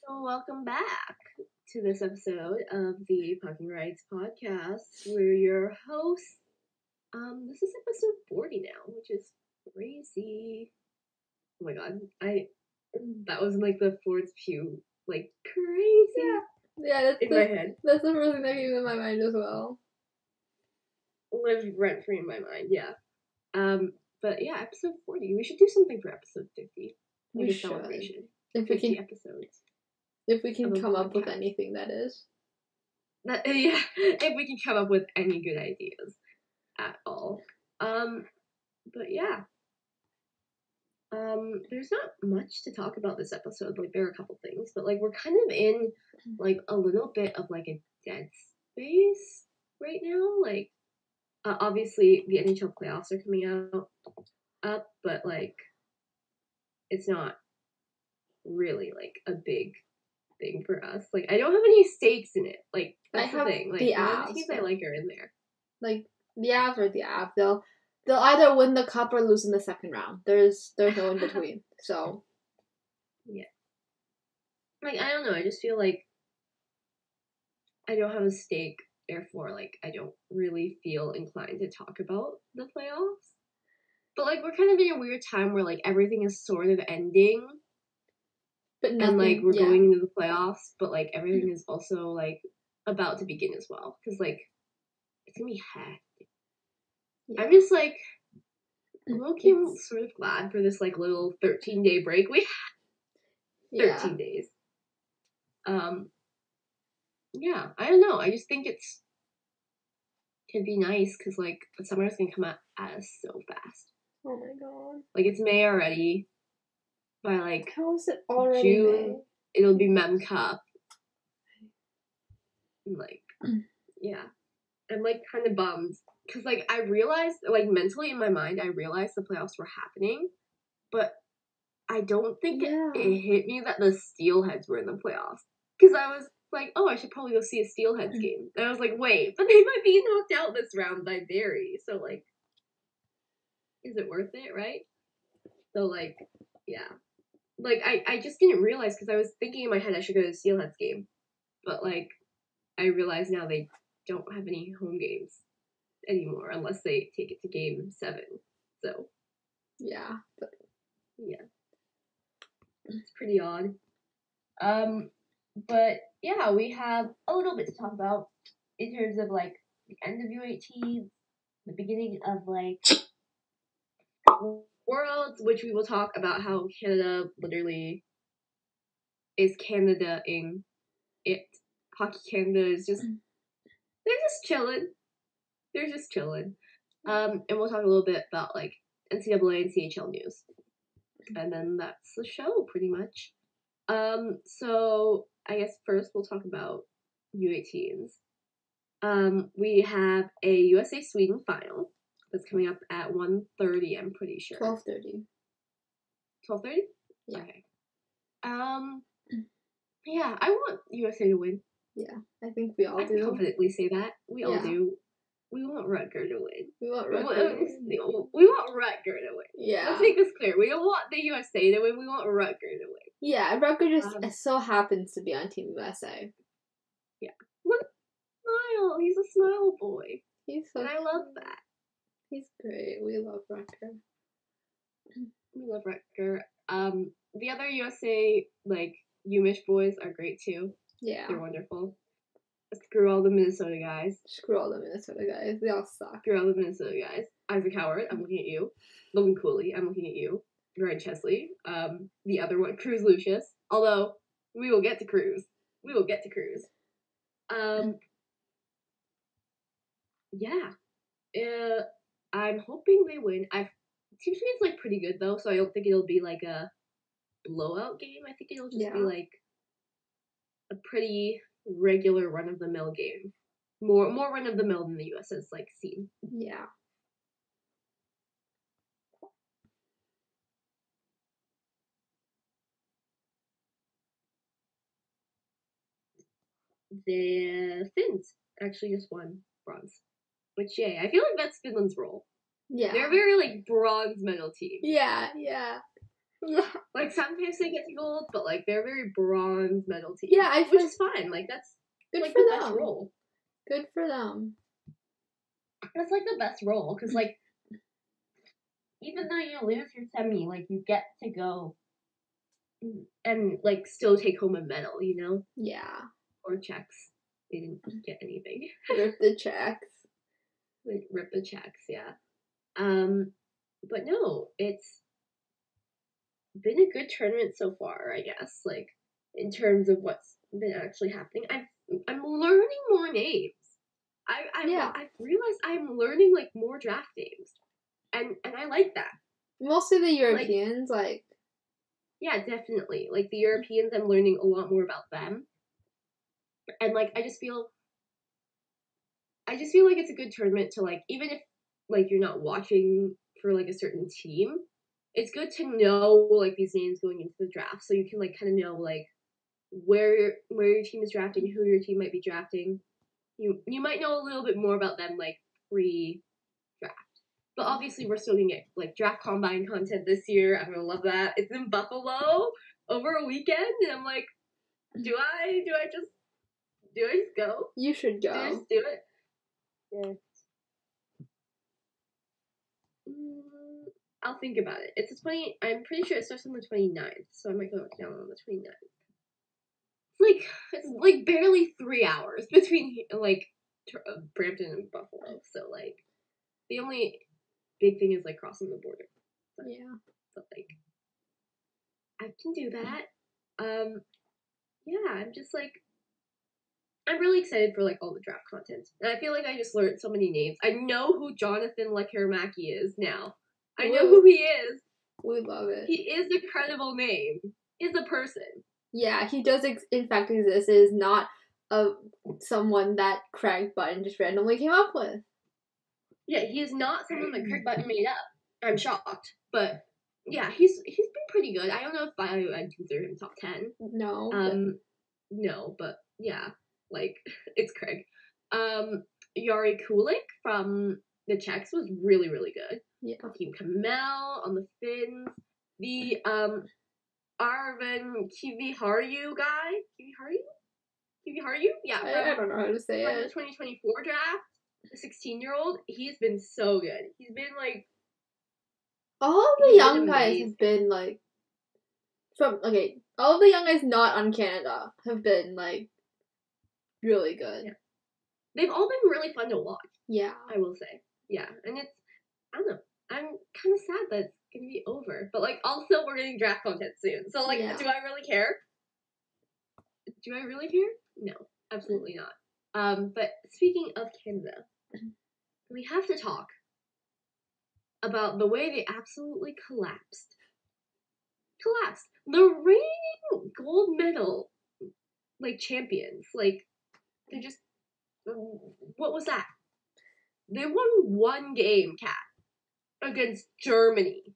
So welcome back to this episode of the Parking Rights Podcast. We're your hosts. This is episode 40 now, which is crazy. Oh my god, that was like the fourth pew, like crazy. Yeah, in my head. That's the first thing that came to my mind as well. Lives rent free in my mind, yeah. But yeah, episode 40. We should do something for episode 50. Like We a should. celebration. If 50 we can, episodes. if we can of a come up with podcast. anything, that is. Yeah, if we can come up with any good ideas at all. But yeah. There's not much to talk about this episode. Like, there are a couple things, but like, we're kind of in like a little bit of like a dead space right now. Like, obviously the NHL playoffs are coming up, but like, it's not really like a big thing for us. Like, I don't have any stakes in it. Like, that's the thing. Like, none of the teams I like are in there. Like, the Avs are the Avs. They'll either win the cup or lose in the second round. There's no in between. So yeah. Like, I don't know. I just feel like I don't have a stake. Therefore, like, I don't really feel inclined to talk about the playoffs. But like, we're kind of in a weird time where like everything is sort of ending. But nothing, and like we're going into the playoffs, but like everything is also like about to begin as well, because like it's gonna be hectic. Yeah. I'm just like low-key sort of glad for this like little 13-day break we had. 13 days. Yeah, I don't know. I just think could be nice because like the summer's gonna come at us so fast. Oh my god! Like it's May already. By like how is it already June, May? It'll be Mem Cup. Like, yeah, I'm like kind of bummed because like I realized, like mentally in my mind, I realized the playoffs were happening, but I don't think it hit me that the Steelheads were in the playoffs, because I was like, oh, I should probably go see a Steelheads game, and I was like, wait, but they might be knocked out this round by Barrie, so like, is it worth it, right? So like, yeah. Like, I just didn't realize, because I was thinking in my head I should go to the Steelheads game. But, like, I realize now they don't have any home games anymore unless they take it to game 7. So. Yeah. Yeah. It's pretty odd. But, yeah, we have a little bit to talk about in terms of, like, the end of U18, the beginning of, like, Worlds, which we will talk about how Canada literally is Canada-ing it. Hockey Canada is just, they're just chilling. They're just chilling. And we'll talk a little bit about like NCAA and CHL news. And then that's the show pretty much. So I guess first we'll talk about U18s. We have a USA Sweden final that's coming up at 1:30, I'm pretty sure. 12:30. 12:30? Yeah. Okay. Yeah, I want USA to win. Yeah, I think we all do. I can confidently say that. We all do. We want Rutger to win. We want Rutger to win. We want Rutger to win. Yeah. Let's make this clear. We don't want the USA to win. We want Rutger to win. Yeah, Rutger just so happens to be on Team USA. Yeah. What a smile. He's a smile boy. He's so and I love that. He's great. We love Rutger. We love Rutger. The other USA, like, UMich boys are great too. Yeah. They're wonderful. Screw all the Minnesota guys. Screw all the Minnesota guys. They all suck. Screw all the Minnesota guys. Isaac Howard, I'm looking at you. Logan Cooley, I'm looking at you. Ryan Chesley. The other one, Cruz Lucius. Although, we will get to Cruz. Yeah. I'm hoping they win. Team Sween's like pretty good though, so I don't think it'll be like a blowout game. I think it'll just be like a pretty regular run-of-the-mill game. More run-of-the-mill than the US has like seen. Yeah. The Finns actually just won bronze. Which, yay. I feel like that's Finland's role. Yeah. They're a very, like, bronze medal team. Yeah. Like, sometimes they get to gold, but, like, they're a very bronze medal team. Yeah, which is fine. Like, that's, good like, for the them. best role. Good for them. That's, like, the best role, because, like, even though you lose your semi, like, you get to go and, like, still take home a medal, you know? Yeah. Or checks. They didn't get anything. Rip the checks. Like, rip the checks, yeah. But no, it's been a good tournament so far, I guess. Like, in terms of what's been actually happening. I'm learning more names. I've realized I'm learning, like, more draft names. And I like that. Mostly the Europeans, like... Yeah, definitely. Like, the Europeans, I'm learning a lot more about them. And, like, I just feel like it's a good tournament to, like, even if, like, you're not watching for, like, a certain team, it's good to know, like, these names going into the draft, so you can, like, kind of know, like, where your team is drafting, who your team might be drafting. You might know a little bit more about them, like, pre-draft. But obviously, we're still gonna get, like, draft combine content this year. I'm gonna love that. It's in Buffalo over a weekend, and I'm like, do I just go? You should go. Do I just do it? Yeah. I'll think about it. I'm pretty sure it starts on the 29th, so I might go down on the 29th. It's like barely 3 hours between, like, Brampton and Buffalo, so, like, the only big thing is, like, crossing the border. So, yeah. But, like, I can do that. Yeah, I'm just, like, I'm really excited for, like, all the draft content. And I feel like I just learned so many names. I know who Jonathan Lekeramaki is now. I know who he is. We love it. He is a credible name. Is a person. Yeah, he does in fact exist. It is not someone that Craig Button just randomly came up with. Yeah, he is not someone that Craig Button made up. I'm shocked. But, yeah, he's been pretty good. I don't know if I'd consider him top 10. No. No, but, yeah. Like, it's Craig. Yari Kulik from the Czechs was really, really good. Yeah. Team Kamel on the Finns. The Arvin Kiviharju guy. Kiviharju? Yeah. I don't know how to say it. From the 2024 draft, the 16-year-old, he's been so good. He's been, like... All of the young guys have been, like... all of the young guys not on Canada have been, like, really good. Yeah. They've all been really fun to watch. Yeah. I will say. Yeah. And it's... I don't know. I'm kind of sad that it's going to be over. But, like, also we're getting draft content soon. So, like, do I really care? Do I really care? No. Absolutely not. But speaking of Canada, we have to talk about the way they absolutely collapsed. The reigning gold medal, like, champions. Like, they're just... What was that? They won one game, Kat, against Germany.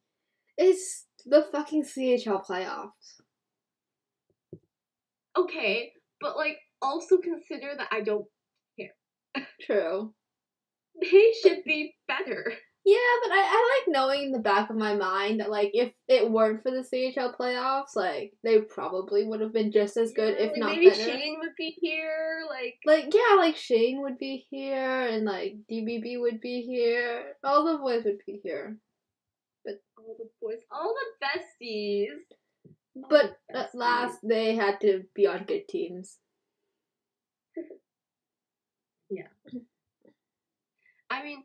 It's the fucking CHL playoffs. Okay, but, like, also consider that I don't care. True. They should be better. Yeah, but I like knowing in the back of my mind that, like, if it weren't for the CHL playoffs, like, they probably would have been just as good, if not maybe better. Maybe Shane would be here, like, Shane would be here, and, like, DBB would be here. All the boys would be here. But all the besties. But at last, they had to be on good teams. Yeah. I mean,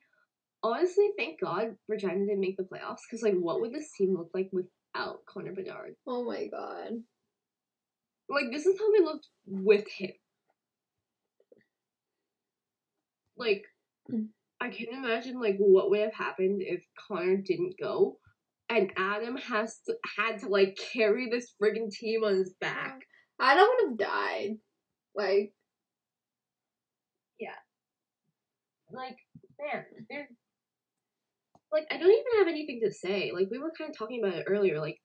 honestly, thank God Regina didn't make the playoffs, because, like, what would this team look like without Connor Bedard? Oh my God. Like, this is how they looked with him. Like, I can't imagine, like, what would have happened if Connor didn't go, and Adam had to, like, carry this friggin' team on his back. Adam would have died. Like... Yeah. Like, man, like, I don't even have anything to say. Like, we were kind of talking about it earlier. Like,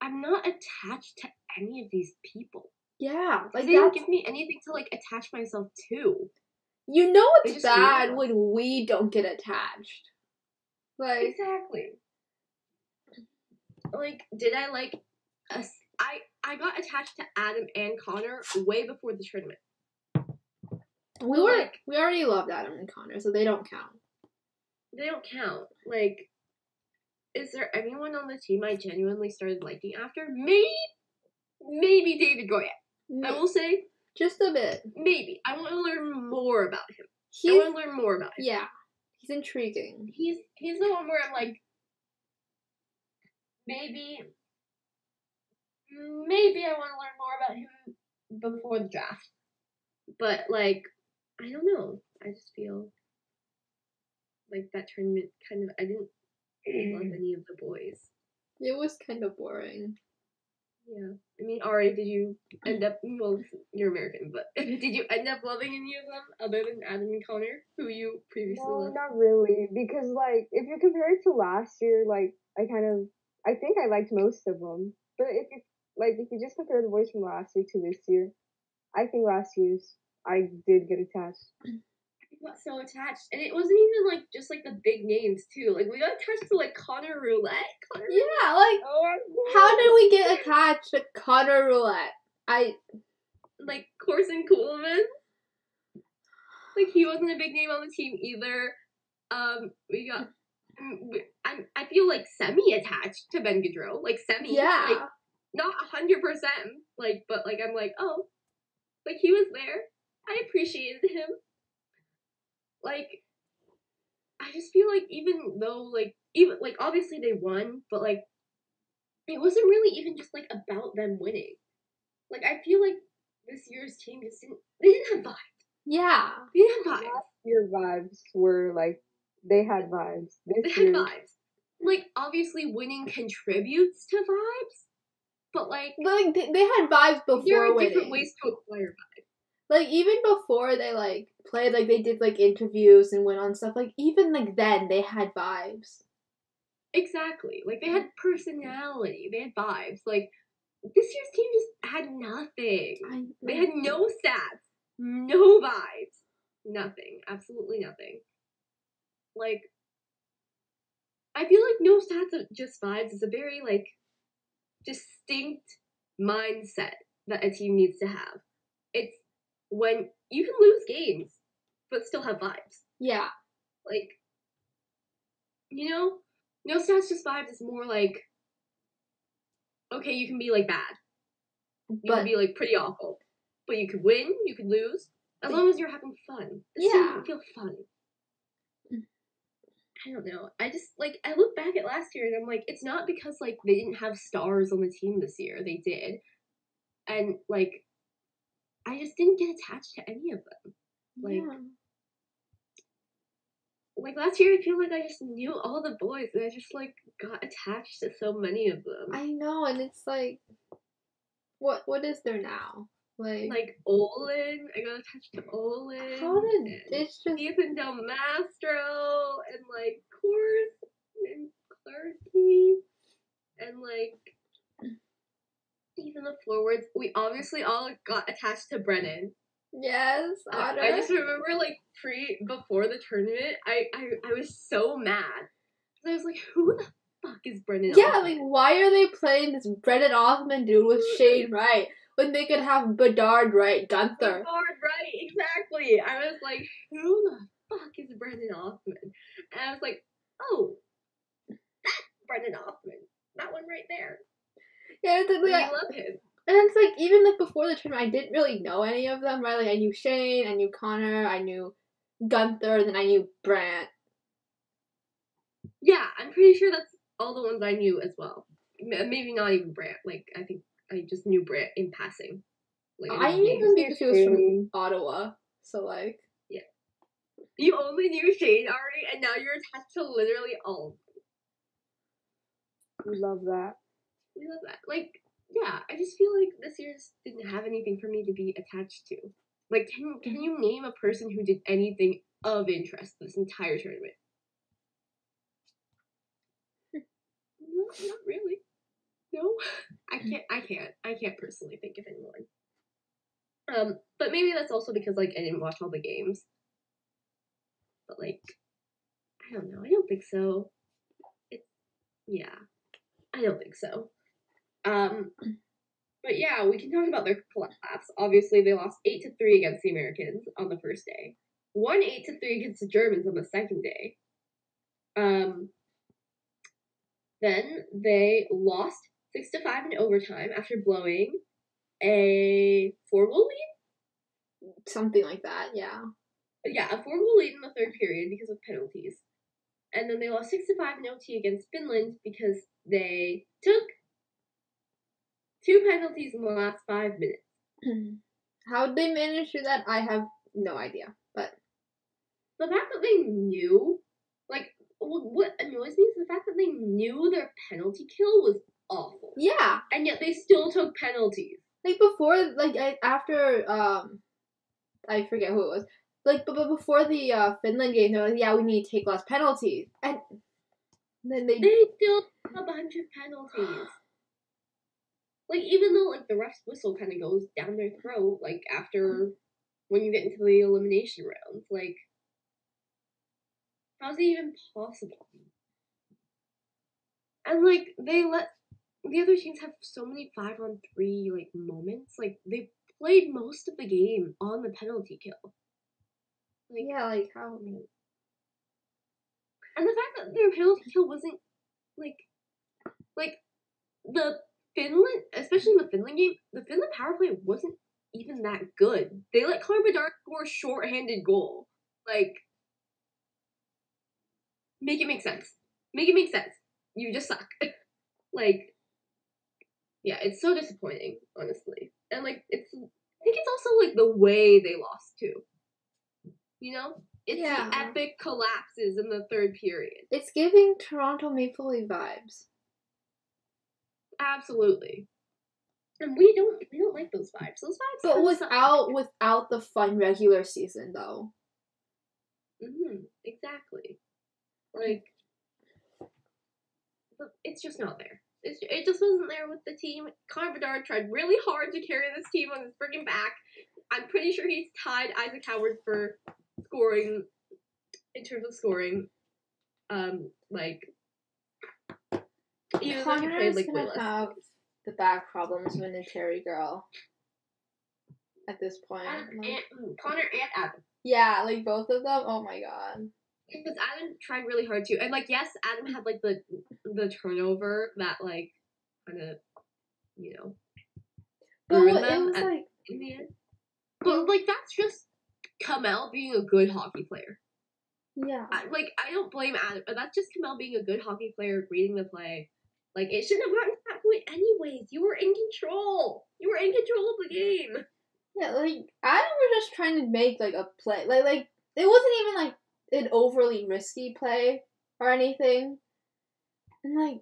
I'm not attached to any of these people. Yeah. Like, they don't give me anything to, like, attach myself to. You know it's bad when we don't get attached. Like... Exactly. like, did I like I got attached to Adam and Connor way before the tournament. We already loved Adam and Connor, so they don't count. They don't count. Like, is there anyone on the team I genuinely started liking after? Maybe David Goyette. I will say. Just a bit. Maybe. I want to learn more about him. I want to learn more about him. Yeah. He's intriguing. He's the one where I'm like, maybe I want to learn more about him before the draft. But, like, I don't know. I just feel like that tournament kind of, I didn't love any of the boys. It was kind of boring. Yeah. I mean, Ari, did you end up, well, you're American, but did you end up loving any of them other than Adam and Connor, who you previously loved? No, not really, because, like, if you compare it to last year, like, I think I liked most of them. But if you just compare the boys from last year to this year, I think last year's, I did get attached. I got so attached, and it wasn't even, like, just, like, the big names, too. Like, we got attached to, like, Connor Roulette. Yeah, like, how did we get attached to Connor Roulette? Like, Corson Coolman. Like, he wasn't a big name on the team either. We got... I feel, like, semi-attached to Ben Gaudreau. Like, semi. Yeah. Like, not 100%. Like, but, like, I'm like, oh. Like, he was there. I appreciated him. Like, I just feel like even though, like, obviously they won, but, like, it wasn't really even just, like, about them winning. Like, I feel like this year's team just they didn't have vibes. Yeah. They didn't have vibes. Last year vibes were, like, they had vibes. They had vibes. Like, obviously winning contributes to vibes, but, like... But, like, they had vibes before there are winning. different ways to acquire vibes. Like, even before they, like, played, like, they did, like, interviews and went on stuff, like, even, like, then, they had vibes. Exactly. Like, they had personality. They had vibes. Like, this year's team just had nothing. They had no stats. No vibes. Nothing. Absolutely nothing. Like, I feel like no stats of just vibes is a very, like, distinct mindset that a team needs to have. It's when you can lose games, but still have vibes. Yeah. Like, you know, no stats, just vibes is more like, okay, you can be, like, bad. You can be, like, pretty awful. But you could win, you could lose, as long as you're having fun. This team didn't feel fun. I don't know. I just, like, I look back at last year and I'm like, it's not because, like, they didn't have stars on the team this year. They did. And, like, I just didn't get attached to any of them. Like, like last year I feel like I just knew all the boys and I just, like, got attached to so many of them. I know, and it's like, what is there now? Like Olin, I got attached to Olin. How did it's just Ethan Del Mastro and, like, Course and Clarky and, like, even the forwards. We obviously all got attached to Brennan. Yes, Otter. I just remember, like, before the tournament, I was so mad. I was like, who the fuck is Brennan Othman? Like, why are they playing this Brennan Othman dude with Shane Wright when they could have Bedard Wright, Gunther? Bedard Wright, exactly. I was like, who the fuck is Brennan Othman? And I was like, oh, that's Brennan Othman. That one right there. Yeah, it's like, I love him. And it's like, even, like, before the tournament, I didn't really know any of them, right? Like, I knew Shane, I knew Connor, I knew Gunther, then I knew Brant. Yeah, I'm pretty sure that's all the ones I knew as well. Maybe not even Brant. Like, I think I just knew Brant in passing. Like, I knew him because he was from Ottawa, so, like... Yeah. You only knew Shane, Ari, and now you're attached to literally all of them. We love that. We love that. Like, yeah, I just feel like this year just didn't have anything for me to be attached to. Like, can you name a person who did anything of interest this entire tournament? No, not really. No, I can't personally think of anyone. But maybe that's also because, like, I didn't watch all the games. But, like, I don't know. I don't think so. Yeah. I don't think so. But yeah, we can talk about their collapse. Obviously, they lost 8-3 against the Americans on the first day. Won 8-3 against the Germans on the second day. Then they lost 6-5 in overtime after blowing a 4-goal lead? Something like that, yeah. Yeah, a 4-goal lead in the third period because of penalties. And then they lost 6-5 in OT against Finland because they took 2 penalties in the last 5 minutes. How did they manage to do that? I have no idea. But the fact that they knew, like, what annoys me is the fact that they knew their penalty kill was awful. Yeah. And yet they still took penalties. Like, before, like, after, I forget who it was. Like, but before the Finland game, they're like, yeah, we need to take less penalties. And then they still took a bunch of penalties. Like, even though, like, the ref's whistle kind of goes down their throat, like, after, when you get into the elimination rounds, like, how's it even possible? And, like, they let the other teams have so many 5-on-3, like, moments. Like, they played most of the game on the penalty kill. Like, yeah, like, how? And the fact that their penalty kill wasn't, like, the Finland, especially in the Finland game, the Finland power play wasn't even that good. They let Connor Bedard score a short-handed goal. Like, make it make sense. Make it make sense. You just suck. Like, yeah, it's so disappointing, honestly. And, like, I think it's also, like, the way they lost, too. You know? It's the epic collapses in the third period. It's giving Toronto Maple Leaf vibes. Absolutely. And we don't like those vibes. Those vibes. But without the fun regular season, though. Exactly. Like, it's just not there. It just wasn't there with the team. Connor Bedard tried really hard to carry this team on his freaking back. I'm pretty sure he's tied Isaac Howard for scoring, in terms of scoring. Like, even though he played, like, way less. Have the back problems of a Terry girl at this point. Connor and Adam. Yeah, like, both of them. Oh my god. Because Adam tried really hard too, and, like, yes, Adam had, like, the turnover that, like, kind of, you know, ruined them in the end. But, like, that's just Kamel being a good hockey player. Yeah. I don't blame Adam, but that's just Kamel being a good hockey player, reading the play. Like, it shouldn't have gotten to that point anyways. You were in control. You were in control of the game. Yeah, like, Adam was just trying to make, like, a play. Like, it wasn't even, like, an overly risky play or anything. And, like,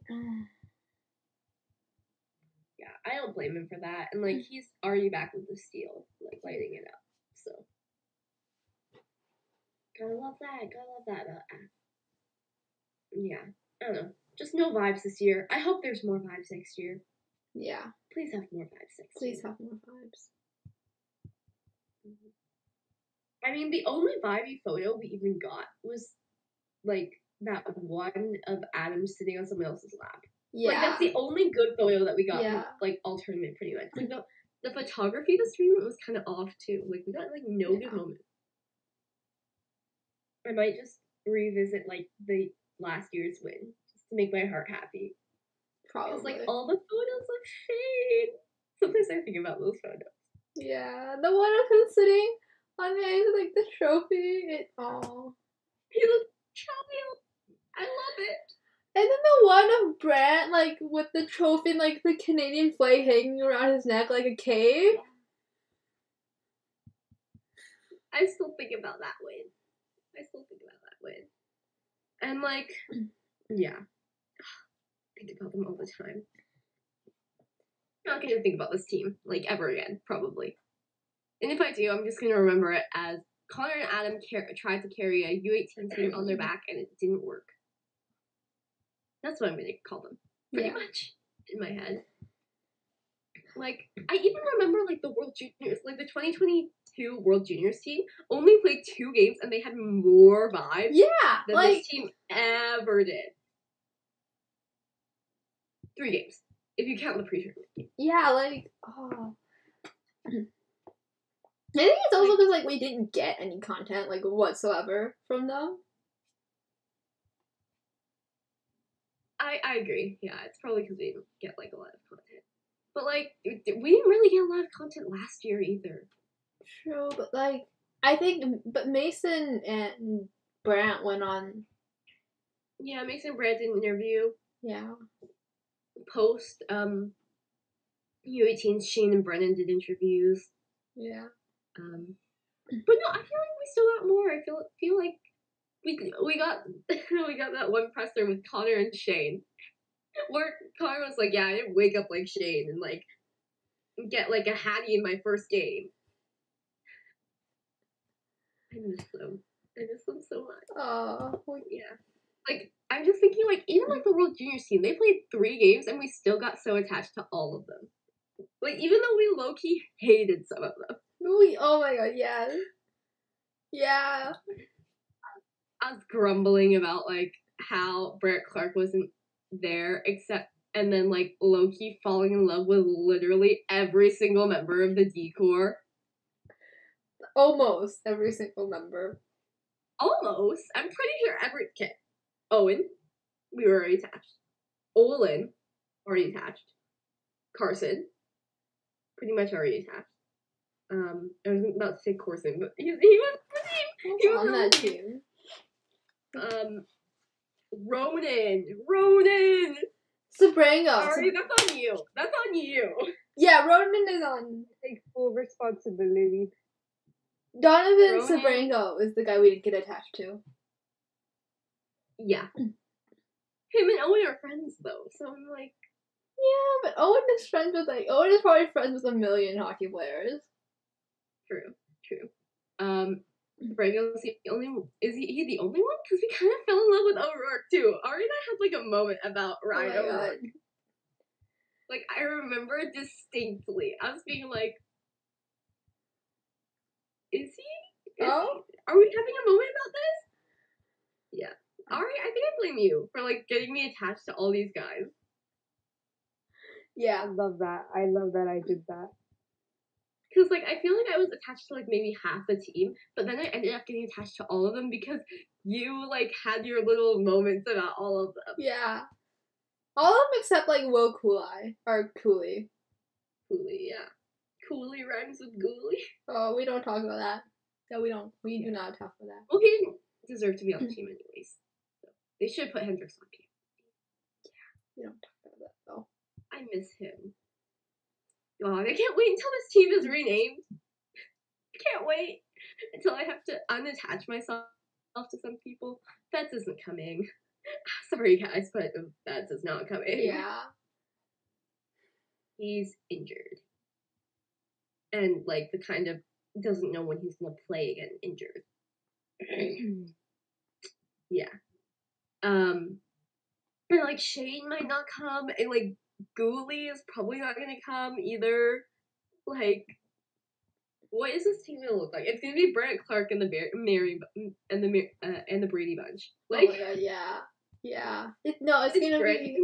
yeah, I don't blame him for that. And, like, he's already back with the steal, like, lighting it up. So, gotta love that about Adam. Yeah, I don't know. Just no vibes this year. I hope there's more vibes next year. Yeah. Please have more vibes next year. Please have more vibes. I mean, the only vibey photo we even got was, like, that one of Adam sitting on someone else's lap. Yeah. Like, that's the only good photo that we got from, like, all tournament, pretty much. Like, the photography of the tournament was kind of off, too. Like, we got, like, no good moments. I might just revisit, like, the last year's win, just to make my heart happy. Probably. Because, like, all the photos look shade. Sometimes I think about those photos. Yeah, the one of him sitting on like, the trophy. He looked chubby. I love it. And then the one of Brant, like, with the trophy and, like, the Canadian flag hanging around his neck like a cape. I still think about that win. And, like, yeah. Think about them all the time. I'm not gonna think about this team, like, ever again, probably. And if I do, I'm just gonna remember it as Connor and Adam tried to carry a U18 team on their back, and it didn't work. That's what I'm gonna call them, pretty much, in my head. Like, I even remember, like, the World Juniors, like, the 2022 World Juniors team only played 2 games, and they had more vibes than this team ever did. 3 games. If you count the pre-tournament. Yeah, like, oh. I think it's also because, like, we didn't get any content, like, whatsoever from them. I agree. Yeah, it's probably because we didn't get, like, a lot of content. But, like, we didn't really get a lot of content last year either. True, but, like, I think, but Mason and Brant went on. Yeah, Mason and Brant did an interview. Yeah. Post, U18's Shane and Brennan did interviews. Yeah. But no, I feel like we still got more. I feel like we got we got that one presser with Connor and Shane, where Connor was like, "Yeah, I didn't wake up like Shane and like get like a Hattie in my first game." I miss them. I miss them so much. Oh, yeah. Like I'm just thinking, like even like the World Juniors team, they played 3 games and we still got so attached to all of them. Like even though we low key hated some of them. Oh my god, yes. Yeah. I was grumbling about like how Brett Clark wasn't there, and then like Loki falling in love with literally every single member of the D-Corps. Almost every single member. Almost. I'm pretty sure okay. Owen, we were already attached. Olin, already attached. Carson, pretty much already attached. I was about to say Corson, but he was the team. He was on that team. Ronan! Sabrango. Sorry, that's on you. That's on you. Yeah, Ronan is on. Take full responsibility. Donovan Sabrango is the guy we didn't get attached to. Yeah. Him and Owen are friends, though, so I'm like... Yeah, but Owen is probably friends with a million hockey players. True. Sabrango is the only... Is he the only one? Because we kind of fell in love with O'Rourke, too. Ari and I had, like, a moment about Ryan O'Rourke. God. Like, I remember distinctly. I was being like... Is he? Are we having a moment about this? Yeah. Ari, I think I blame you for, like, getting me attached to all these guys. Yeah, I love that. I did that. Because, like, I feel like I was attached to, like, maybe half the team, but then I ended up getting attached to all of them because you, like, had your little moments about all of them. Yeah. All of them except, like, Will Cooley. Or Cooley. Cooley, yeah. Cooley rhymes with Ghoulie. Oh, we don't talk about that. No, we don't. We do not talk about that. Well, he didn't deserve to be on the team anyways. So they should put Hendricks on camp. Yeah, we don't talk about that, though. I miss him. God, I can't wait until this team is renamed. I can't wait until I have to unattach myself to some people. Feds isn't coming. Sorry, guys, but Feds is not coming. Yeah. He's injured. And, like, the kind of doesn't know when he's gonna play again injured. Yeah. And, like, Shane might not come, and, like, Ghoulie is probably not gonna come either. Like, what is this team gonna look like? It's gonna be Brant Clark and the and the Brady Bunch. Like, oh my god, yeah. Yeah. It's gonna be,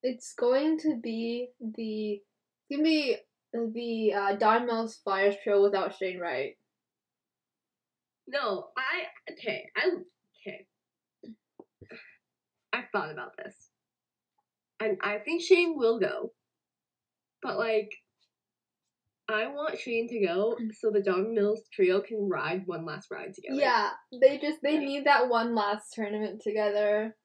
it's going to be the Don Mills Flyers show without Shane Wright. No, I've thought about this. And I think Shane will go. But, like, I want Shane to go so the Don Mills trio can ride one last ride together. Yeah, they need that one last tournament together.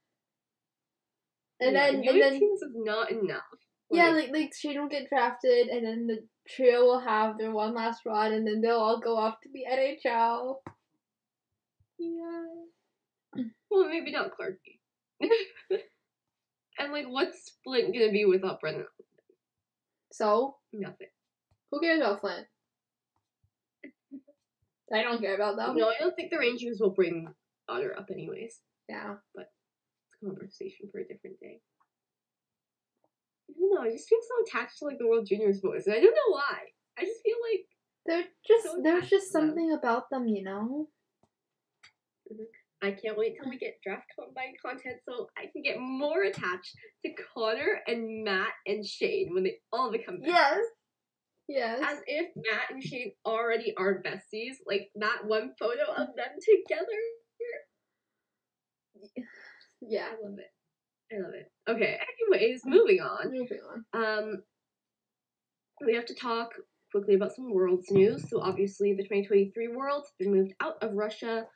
And then teams is not enough. Yeah, like Shane will get drafted, and then the trio will have their one last run, and then they'll all go off to the NHL. Yeah. Well, maybe not Clarky. And, like, what's Flint gonna be without Brendan? So? Nothing. Who cares about Flint? I don't care about them. No, I don't think the Rangers will bring Otter up anyways. Yeah. But it's a conversation for a different day. I don't know, I just feel so attached to, like, the World Juniors boys, and I don't know why. I just feel like... There's just something about them, you know? Mm-hmm. I can't wait till we get draft combine content so I can get more attached to Connor and Matt and Shane when they all become besties. Yes. Yes. As if Matt and Shane already are besties. Like, that one photo of them together. Yeah. I love it. I love it. Okay, anyways, moving on. We have to talk quickly about some Worlds news. So obviously the 2023 Worlds have been moved out of Russia.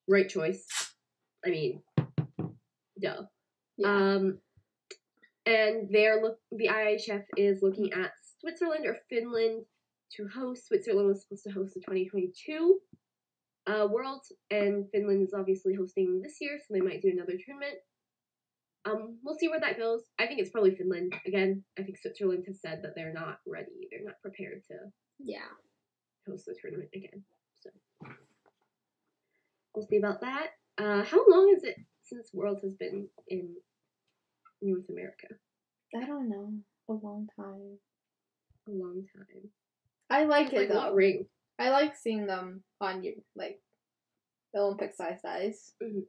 Right choice. I mean, duh. Yeah. And the IIHF is looking at Switzerland or Finland to host. Switzerland was supposed to host the 2022 Worlds, and Finland is obviously hosting this year, so they might do another tournament. We'll see where that goes. I think it's probably Finland. Again, I think Switzerland has said that they're not ready. They're not prepared to host the tournament again. So we'll see about that. How long is it since Worlds has been in North America? I don't know. A long time. A long time. I like it, like though. What ring? I like seeing them on your, like, the Olympic-sized ice. Mm-hmm.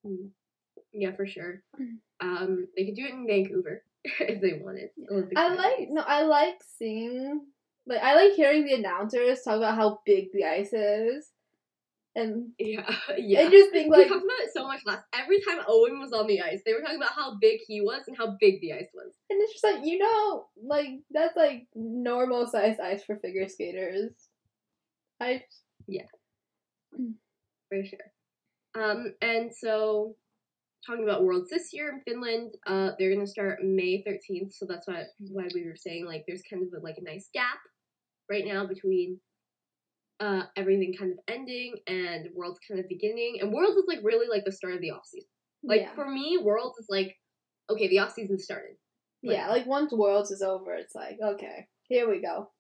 Mm-hmm. Yeah, for sure. They could do it in Vancouver if they wanted. I like seeing, like, I like hearing the announcers talk about how big the ice is. And yeah. And just think, like, we talked about it so much last. Every time Owen was on the ice, they were talking about how big he was and how big the ice was. And it's just like, like, that's like normal size ice for figure skaters. Yeah. For sure. And so talking about Worlds this year in Finland, they're gonna start May 13th, so that's why we were saying, like, there's kind of a nice gap right now between everything kind of ending and Worlds kind of beginning. And Worlds is like really like the start of the off season. Like for me, Worlds is like, okay, the off season started. Like once Worlds is over, it's like, okay, here we go.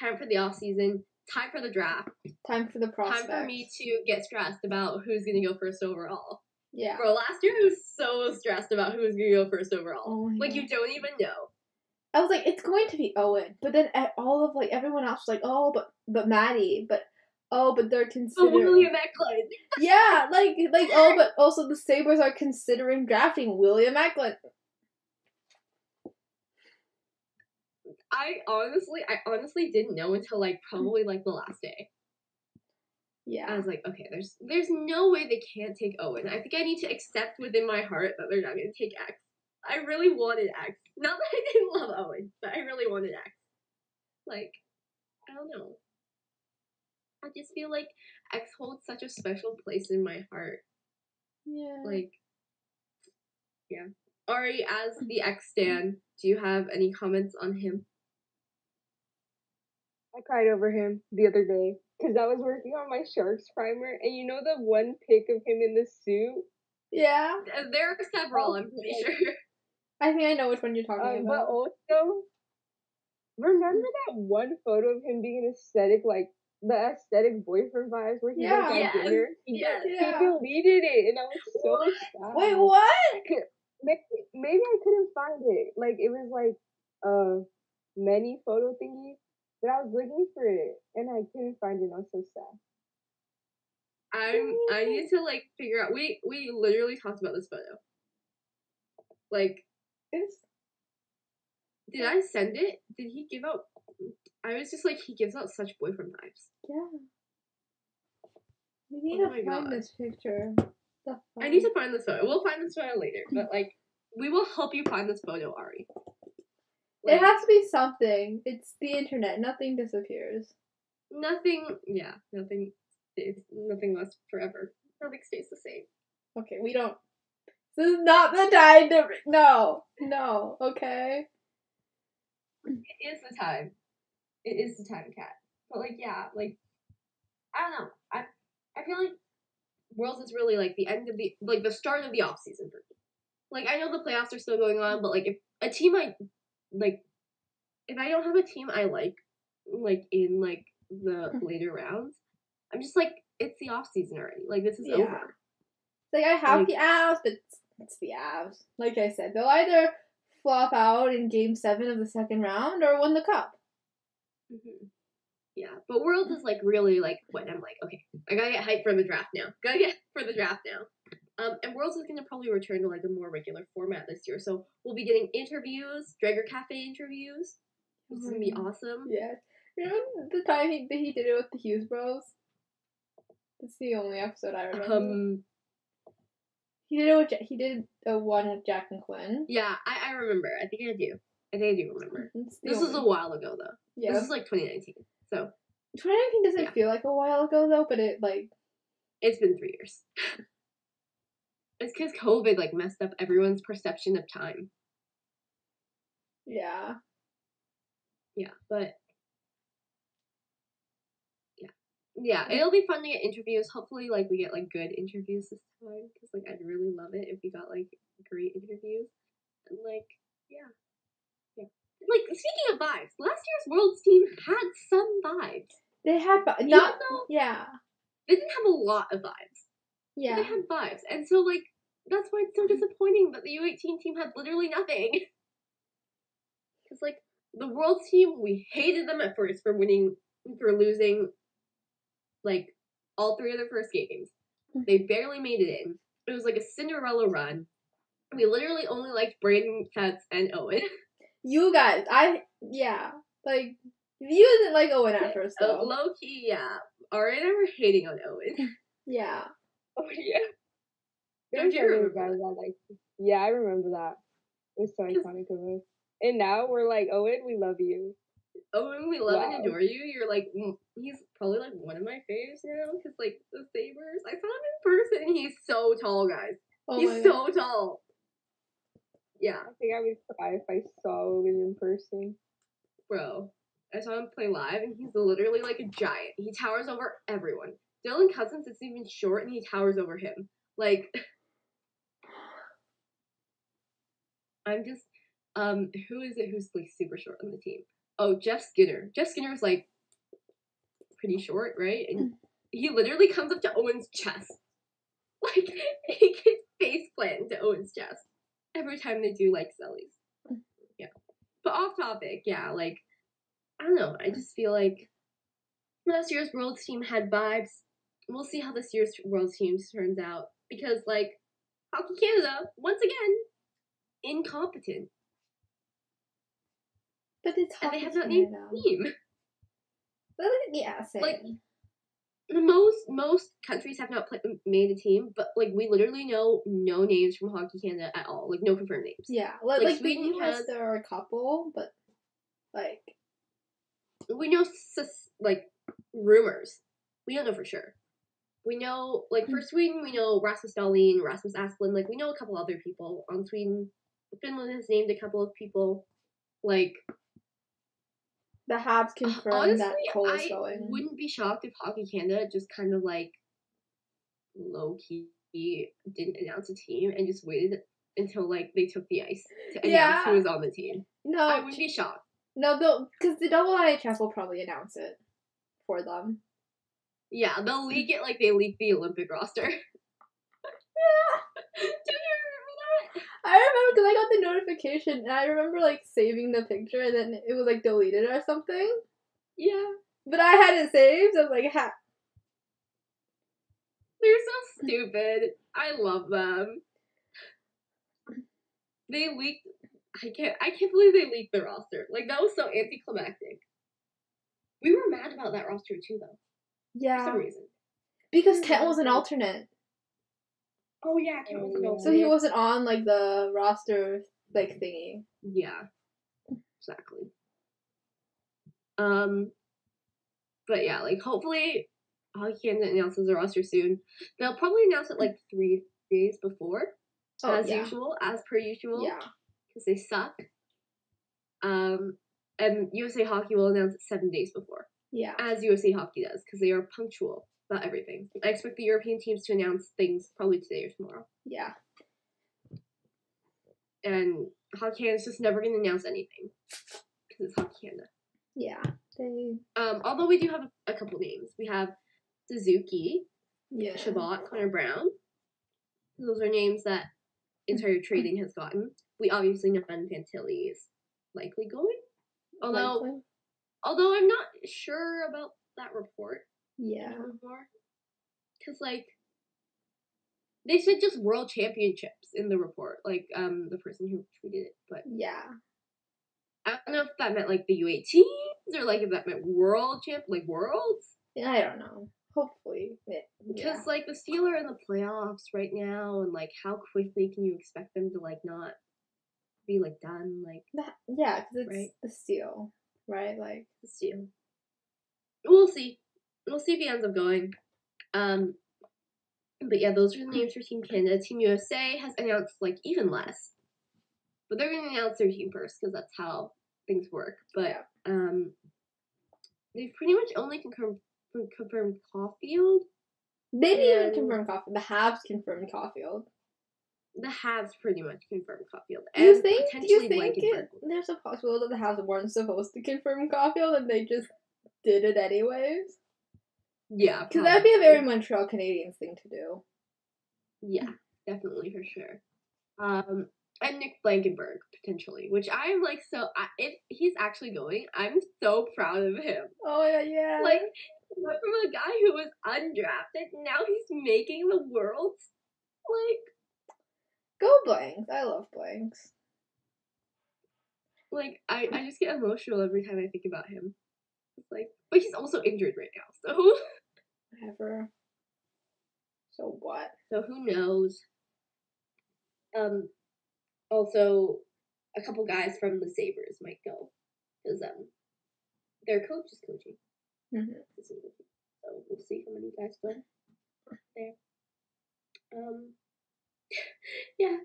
Time for the off season. Time for the draft. Time for the prospects. Time for me to get stressed about who's gonna go first overall. Yeah. Bro, last year I was so stressed about who was gonna go first overall. Oh my God. You don't even know. I was like, it's going to be Owen, but then all of like everyone else was like, oh, but Maddie, but they're considering William Eklund. Yeah, but also the Sabres are considering drafting William Eklund. I honestly didn't know until probably the last day. Yeah. I was like, okay, there's no way they can't take Owen. I think I need to accept within my heart that they're not gonna take X. I really wanted X. Not that I didn't love Owen, but I really wanted X. I don't know. I just feel like X holds such a special place in my heart. Yeah. Yeah. Ari, as the X stan, do you have any comments on him? I cried over him the other day because I was working on my Sharks primer, and you know the one pic of him in the suit? Yeah. There are several, I'm pretty sure. I think I know which one you're talking about. But also, remember that one photo of him being aesthetic, the aesthetic boyfriend vibes where he went to dinner? He deleted it, and I was so sad. Wait, what? Maybe I couldn't find it. It was a many photo thingy, but I was looking for it, and I couldn't find it, and I was so sad. I need to figure out. We literally talked about this photo. Did I send it? Did he give out? I was just he gives out such boyfriend vibes. Yeah. We need to find this picture. I need to find this photo. We'll find this photo later, but we will help you find this photo, Ari. It has to be something. It's the internet. Nothing disappears. Nothing stays. Nothing lasts forever. Nothing stays the same. Okay, we don't. This is not the time to. No, okay. It is the time. It is the time, Kat. But I don't know. I feel like Worlds is really the end of the start of the off season for me. I know the playoffs are still going on, but if a team if I don't have a team I like in the later rounds, I'm just it's the off season already. This is over. I have the Avs, but it's the Avs. Like I said, they'll either flop out in Game 7 of the second round or win the cup. Mm-hmm. Yeah, but Worlds is like really like when I'm like, okay, I gotta get hyped for the draft now. And Worlds is gonna probably return to like a more regular format this year. So we'll be getting interviews, Dragger Cafe interviews. Which is gonna be awesome. Yeah. Remember the time he did it with the Hughes Bros? That's the only episode I remember. He did a one with Jack and Quinn. Yeah, I remember. I think I do remember. This was a while ago though. Yeah. This is like 2019. So 2019 doesn't feel like a while ago though, but it's been 3 years. It's because COVID like messed up everyone's perception of time. Yeah. Yeah, but yeah, it'll be fun to get interviews. Hopefully, like we get like good interviews this time because like I'd really love it if we got like great interviews and like yeah. Like speaking of vibes, last year's Worlds team had some vibes. They had they didn't have a lot of vibes. Yeah, they had vibes, and so like that's why it's so disappointing that the U18 team had literally nothing. Because like the Worlds team, we hated them at first for losing like all 3 of their first games. They barely made it in. It was like a Cinderella run. We literally only liked Brayden, Fetz, and Owen. You guys, like you didn't like Owen at first though. Low key, yeah. Ari and I were hating on Owen. Yeah. Oh yeah. Don't you remember that? Yeah, I remember that. It was so iconic of us. And now we're like, Owen, we love you. Owen, we love and adore you. You're like, he's probably like one of my faves now because like the Sabres. I saw him in person and he's so tall, guys. He's so tall. Yeah. I think I would cry if I saw Owen in person. Bro, I saw him play live and he's literally like a giant. He towers over everyone. Dylan Cousins is even short and he towers over him. Like, I'm just, who is it who's like super short on the team? Oh, Jeff Skinner. Jeff Skinner's like pretty short, right? And he literally comes up to Owen's chest. Like, he can face plant into Owen's chest every time they do like sellies. Yeah. But off topic, yeah, like, I don't know. I just feel like last year's Worlds team had vibes. We'll see how this year's Worlds team turns out. Because, like, Hockey Canada, once again, incompetent. But it's Hockey and they have not named a team. Yeah, same. Like, most countries have not made a team, but like we literally know no names from Hockey Canada at all. Like no confirmed names. Yeah, like Sweden has there are a couple, but like we know like rumors. We don't know for sure. We know like for Sweden, we know Rasmus Dahlin, Rasmus Asplund. Like we know a couple other people on Sweden. Finland has named a couple of people. Like. The Habs confirmed honestly, that Cole is going. I wouldn't be shocked if Hockey Canada just kind of like low-key didn't announce a team and just waited until like they took the ice to announce who was on the team. No, I wouldn't be shocked. No, because the double IHF will probably announce it for them. Yeah, they'll leak it like they leaked the Olympic roster. Yeah. Do you remember that? I remember because I got the notification and I remember like saving the picture and then it was like deleted or something. Yeah. But I had it saved, so I was like, ha. They're so stupid. I love them. They leaked. I can't believe they leaked the roster. Like that was so anticlimactic. We were mad about that roster too, though. Yeah. For some reason. Because Kent was an alternate. Oh yeah, Kent was an alternate. So he wasn't on like the roster like thingy. Yeah. Exactly. But yeah, like hopefully Hockey Canada announces the roster soon. They'll probably announce it like 3 days before. As per usual. Yeah. Because they suck. And USA Hockey will announce it 7 days before. Yeah. As USA Hockey does, because they are punctual about everything. I expect the European teams to announce things probably today or tomorrow. Yeah. And Hockey Canada's just never going to announce anything. Because it's Hockey Canada. Yeah. Although we do have a couple names. We have Suzuki, Chabot, Connor Brown. Those are names that Insider Trading has gotten. We obviously know Ben Fantilli is likely going. Although I'm not sure about that report Yeah. anymore. Because, like, they said just world championships in the report. Like, the person who tweeted it. But yeah. I don't know if that meant, like, the U18s or, like, if that meant worlds. Yeah, I don't know. Hopefully. Because, like, the Steelers are in the playoffs right now, and, like, how quickly can you expect them to, like, not be, like, done? Like, yeah, because it's right? the Steel, right? Like, the Steel. We'll see. We'll see if he ends up going. But yeah, those are the names for Team Canada. Team USA has announced, like, even less. But they're going to announce their team first, because that's how things work. But, they've pretty much only confirmed Caulfield. They didn't even confirm Caulfield. The Habs confirmed Caulfield. The Habs pretty much confirmed Caulfield. Do you think there's a possibility that the Habs weren't supposed to confirm Caulfield and they just did it anyways? Yeah, because that'd be a very Montreal Canadiens thing to do. Yeah, definitely for sure. And Nick Blankenberg potentially, which I'm like if he's actually going, I'm so proud of him. Oh yeah. Like, he went from a guy who was undrafted, now he's making the Worlds. Like, go Blanks! I love Blanks. Like, I just get emotional every time I think about him. It's like, but he's also injured right now, so whatever. So what? So who knows? Also, a couple guys from the Sabres might go because their coach is coaching. Mm-hmm. So we'll see how many guys go there. Yeah.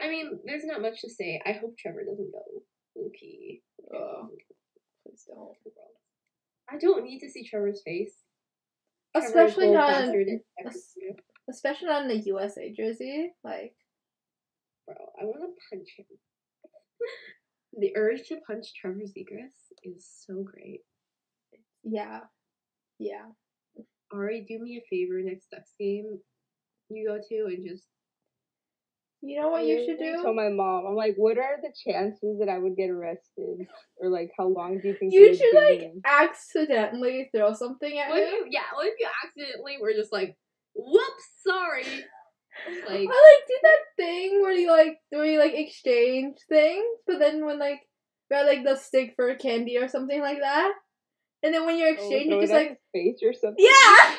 I mean, there's not much to say. I hope Trevor doesn't go. Low-key. Please don't. I don't need to see Trevor's face. Especially not in the USA jersey. Like, bro, I want to punch him. The urge to punch Trevor Zegras is so great. Yeah. Yeah. Ari, do me a favor next Ducks game you go to and just... You know what you should do? I told my mom, I'm like, what are the chances that I would get arrested? Or, like, how long do you think you should, like, accidentally throw something at him? What if you accidentally were just like, whoops, sorry. Like, I, like, did that thing where you exchange things, but then when, like, got, like, the stick for candy or something like that, and then when you're exchanging, you just, like... face or something? Yeah!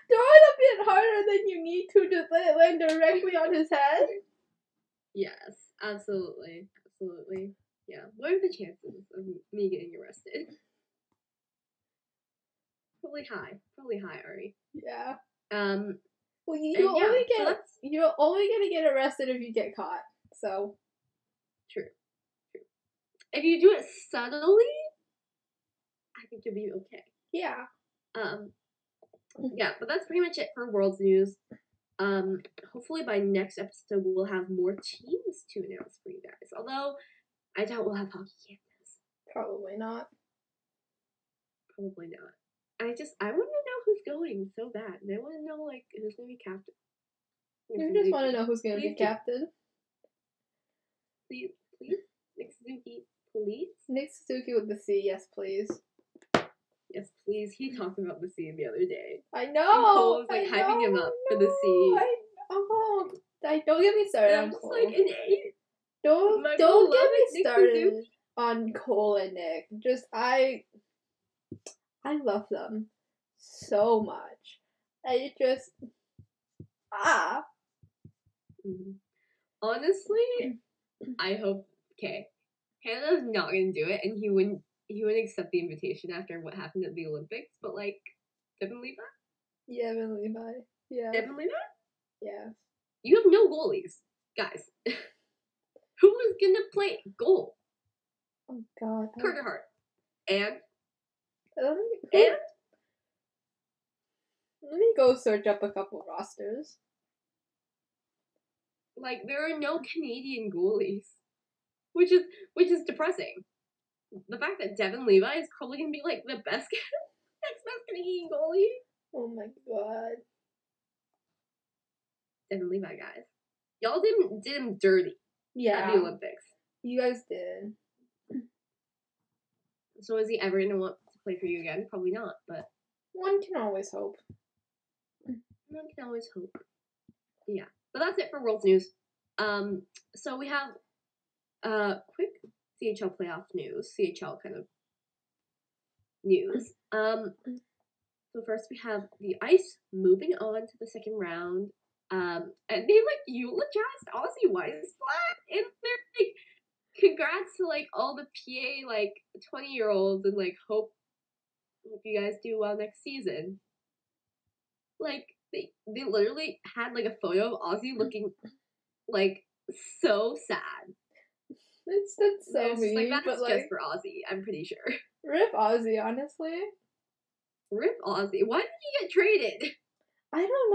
Throw it a bit harder than you need to, just let it land directly on his head. Yes, absolutely. Absolutely. Yeah. What are the chances of me getting arrested? Probably high, Ari. Yeah. Well, you're only gonna get arrested if you get caught. So. True. If you do it subtly, I think you'll be okay. Yeah. Yeah, but that's pretty much it for World's News. Hopefully by next episode we'll have more teams to announce for you guys. Although, I doubt we'll have Hockey Canada's. Probably not. I want to know who's going so bad. And I want to know, like, who's going to be captain. You just want to know who's going to be captain? Please? Nick Suzuki, please? Nick Suzuki with the C, yes please. Yes, please. He talked about the C the other day. I know! And Cole was, like, hyping him up for the C. Don't get me started on Cole. Like an 8. Don't get me started on Cole and Nick. Just, I love them so much. Honestly, I hope, Canada's not gonna do it, and he wouldn't accept the invitation after what happened at the Olympics, but, like, Devin Levi? Yeah, Devin Levi. Yeah. Devin Levi? Yeah. You have no goalies, guys. Who is gonna play goal? Oh, God. Carter Hart. And? Let me go search up a couple rosters. Like, there are no Canadian goalies. Which is depressing. The fact that Devin Levi is probably gonna be, like, the best next best Canadian goalie. Oh my God. Devin Levi, guys. Y'all did him dirty. Yeah. At the Olympics. You guys did. So is he ever going to want to play for you again? Probably not, but... One can always hope. One can always hope. Yeah. But that's it for World News. So we have quick CHL playoff news. CHL kind of news. So first we have the Ice moving on to the second round. And they eulogized Ozzy Weisblatt, and they're like, congrats to like all the PA like 20-year-olds, and like hope you guys do well next season. Like they literally had like a photo of Ozzy looking like so sad. That's so mean, like, that's but just like for Ozzy, I'm pretty sure. Rip Ozzy, honestly. Rip Ozzy. Why did he get traded? I don't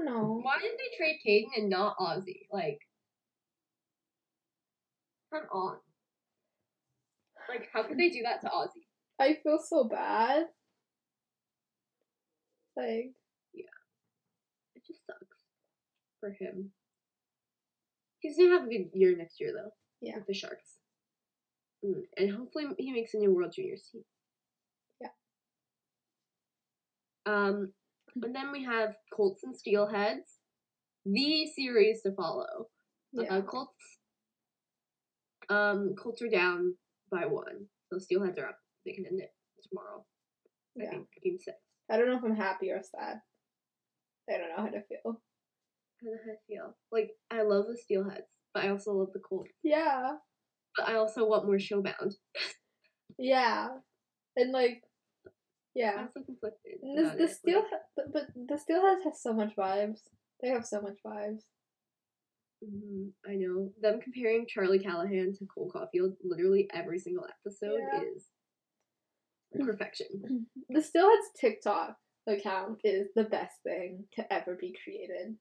know. Why did they trade Caden and not Ozzy? Like, come on. Like, how could they do that to Ozzy? I feel so bad. Like, yeah, it just sucks for him. He's gonna have a good year next year, though. Yeah, with the Sharks. And hopefully he makes a new World Juniors team. Yeah. And then we have Colts and Steelheads, the series to follow. Yeah. Colts are down by 1, so Steelheads are up. They can end it tomorrow. I think game 6. I don't know if I'm happy or sad. I don't know how to feel. I don't know how to feel. Like, I love the Steelheads, but I also love the Colts. Yeah. But I also want more Showbound. Yeah. And like, yeah. I'm so conflicted. But the Steelheads has so much vibes. They have so much vibes. I know. Them comparing Charlie Callahan to Cole Caulfield literally every single episode is perfection. The Steelheads TikTok account is the best thing to ever be created.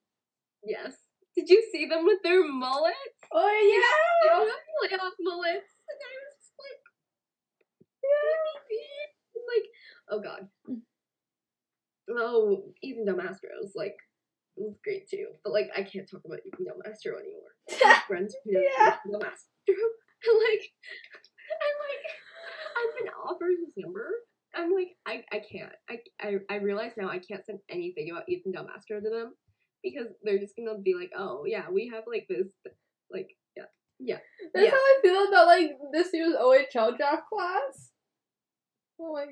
Yes. Did you see them with their mullets? Oh, yeah! They all have playoff mullets. And I was just like, like, oh god. Oh, even Dumb Astros, like, it was great too. But, like, I can't talk about even Dumb Astro anymore. My friends who know Dumb Astro. I've been offered his number. I'm like, I can't. I realize now I can't send anything about Ethan Del Mastro to them, because they're just gonna be like, oh yeah, we have like this, like, yeah. That's how I feel about like this year's OHL draft class. Oh my.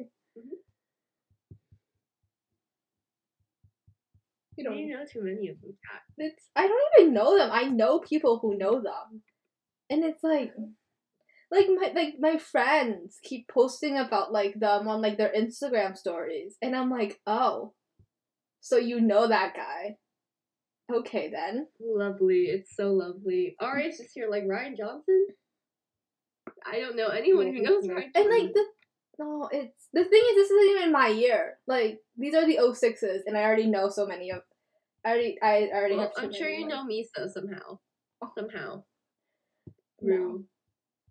You don't know too many of them, Kat. I don't even know them. I know people who know them, and it's like my friends keep posting about like them on like their Instagram stories, and I'm like, oh, so you know that guy? Okay then. Lovely, it's so lovely. RH is here, like Ryan Johnson. I don't know anyone who knows Ryan Johnson. And like it's the thing is, this isn't even my year. Like these are the 06s, and I already know so many of. I already have. I'm sure you know Misa somehow. Somehow. No.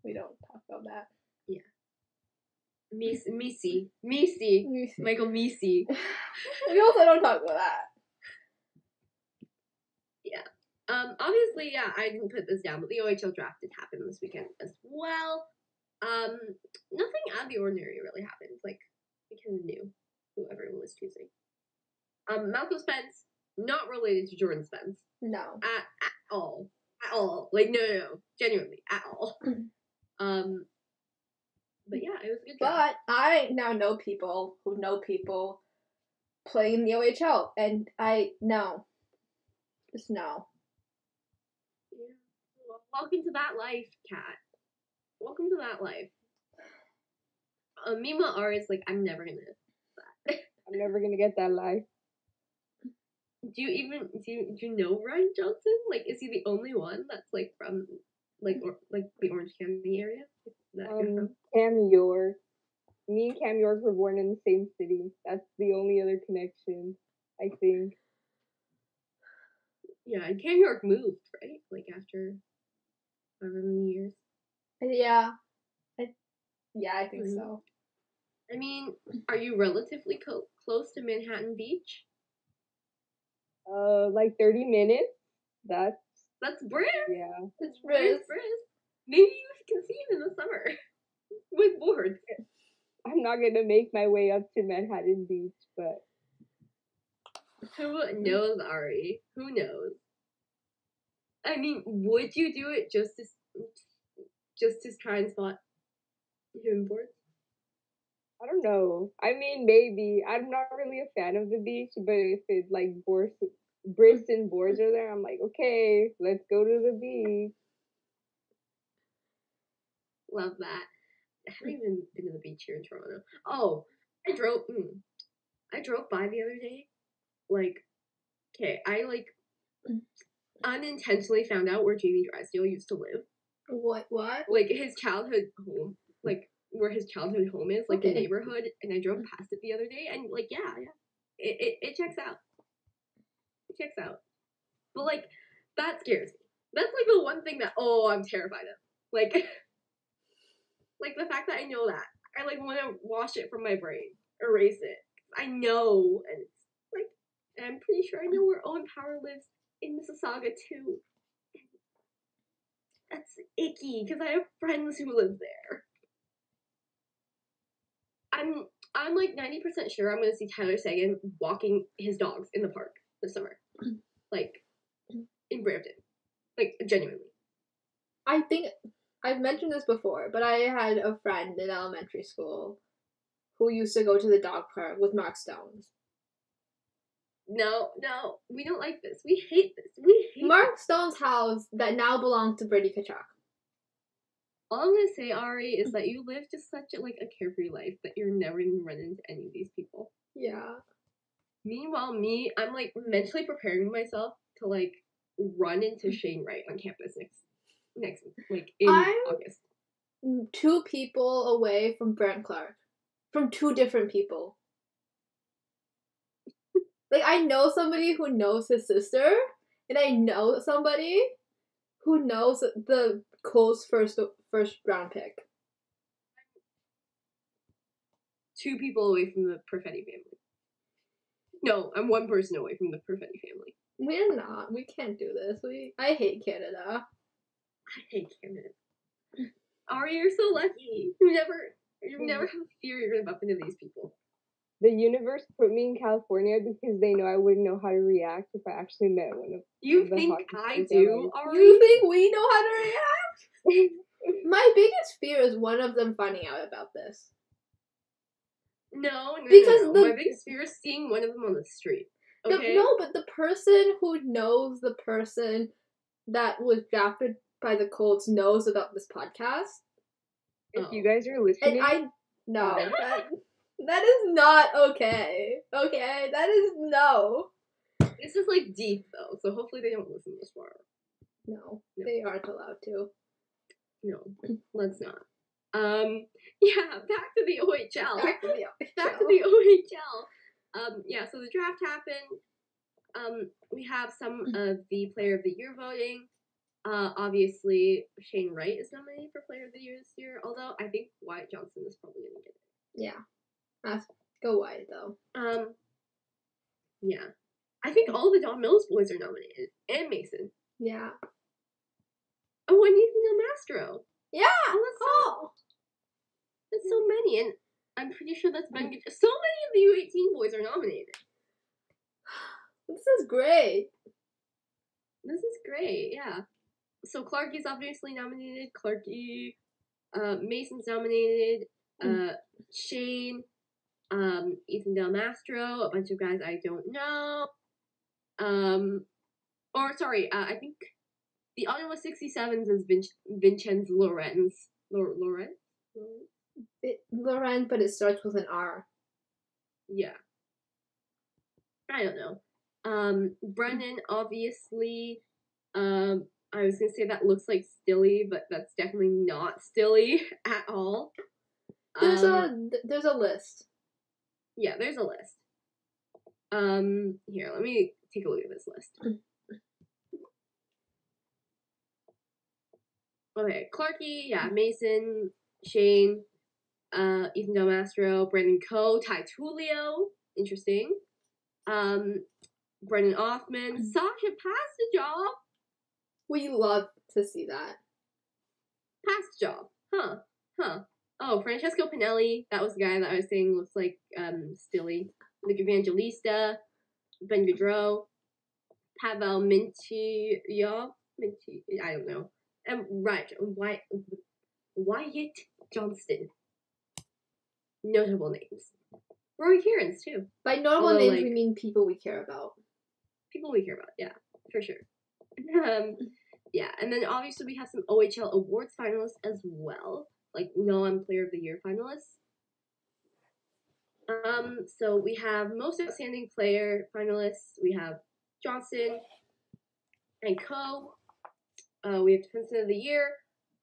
We don't talk about that. Yeah. Misi. Michael Misi. We also don't talk about that. Yeah. Obviously, yeah, I didn't put this down, but the OHL draft did happen this weekend as well. Nothing out of the ordinary really happened. Like, we kind of knew who everyone was choosing. Malcolm Spence, not related to Jordan Spence. No. At all. At all. Like, no. Genuinely, at all. But yeah, it was a good draft. But I now know people who know people playing the OHL, and I know. Just know. Yeah. Well, welcome to that life, Kat. Welcome to that life. Meanwhile, R is like, I'm never gonna I'm never gonna get that life. Do you know Ryan Johnson? Like, is he the only one that's like from like the Orange County area? Cam York. Me and Cam York were born in the same city. That's the only other connection, I think. Yeah, and Cam York moved, right? Like after however many years. Yeah. I think so. I mean, are you relatively close to Manhattan Beach? Like 30 minutes. That's Briz. Yeah. It's Briz. Maybe you can see him in the summer. with boards. I'm not gonna make my way up to Manhattan Beach, but who knows, Ari? Who knows? I mean, would you do it just to try and spot human boards? I don't know. I mean, maybe. I'm not really a fan of the beach, but if it like brists and boards are there, I'm like, okay, let's go to the beach. Love that. I haven't even been to the beach here in Toronto. Oh, I drove by the other day. Like, okay, I like unintentionally found out where Jamie Drysdale used to live. What? Like his childhood home, like where his childhood home is, like the neighborhood. And I drove past it the other day, and like, yeah, it checks out. It checks out. But like, that scares me. That's like the one thing that I'm terrified of. Like, like the fact that I know that I like want to wash it from my brain, erase it. I know, and it's like, and I'm pretty sure I know where Owen Power lives in Mississauga too. That's icky because I have friends who live there. I'm like 90% sure I'm gonna see Tyler Sagan walking his dogs in the park this summer, like in Brampton, like genuinely. I think I've mentioned this before, but I had a friend in elementary school who used to go to the dog park with Mark Stones. No, we don't like this. We hate this. We hate Mark Stone's house that now belongs to Brady Kachuk. All I'm gonna say, Ari, is that you live just such a carefree life that you're never even run into any of these people. Yeah. Meanwhile, I'm like mentally preparing myself to like run into Shane Wright on campus next like in August. 2 people away from Brent Clark. From 2 different people. Like, I know somebody who knows his sister, and I know somebody who knows the Colts first round pick. 2 people away from the Perfetti family. No, I'm 1 person away from the Perfetti family. We're not. We can't do this. I hate Canada. I hate Canada. Ari, you're so lucky. You never have fear you're gonna bump into these people. The universe put me in California because they know I wouldn't know how to react if I actually met one of You think I do, Ari? You think we know how to react? My biggest fear is one of them finding out about this. No. Because my biggest fear is seeing one of them on the street. Okay? But the person who knows the person that was drafted by the Colts knows about this podcast. If you guys are listening, and that is not okay. Okay, that is no. This is like deep though, so hopefully they don't listen this far. No, they aren't allowed to. No, let's not. Yeah, back to the OHL. Back to the OHL. Yeah, so the draft happened. We have some of the Player of the Year voting. Obviously, Shane Wright is nominated for Player of the Year this year, although I think Wyatt Johnson is probably going to get it. Yeah. Go Wyatt, though. Yeah. I think all the Don Mills boys are nominated. And Mason. Yeah. Oh, and Ethan Del Mastro. Yeah! That's so many, and I'm pretty sure that's been good. So many of the U18 boys are nominated. This is great. Yeah. So Clarkie's obviously nominated. Mason's nominated. Shane, Ethan Del Mastro, a bunch of guys I don't know. I think the Ottawa 67s is Vincenz Lorenz. Lorenz, but it starts with an R. Yeah. I don't know. Brennan, obviously. I was gonna say that looks like Stilly, but that's definitely not Stilly at all. There's a list. Yeah, there's a list. Here, let me take a look at this list. Okay, Clarkie, yeah, Mason, Shane, Ethan Del Mastro, Brandon Coe, Ty Tullio, interesting. Brennan Offman, Sasha Pastajov. We love to see that. Pastajov, huh. Oh, Francesco Pinelli. That was the guy that I was saying looks like Stilly. Luke Evangelista, Ben Gaudreau, Pavel I don't know. And Wyatt Johnston. Notable names. Rory Kierans, too. By notable names, we mean people we care about. People we care about, yeah, for sure. Yeah, and then obviously we have some OHL awards finalists as well, like non-player of the year finalists. So we have most outstanding player finalists. We have Johnson and Co. We have defenseman of the year,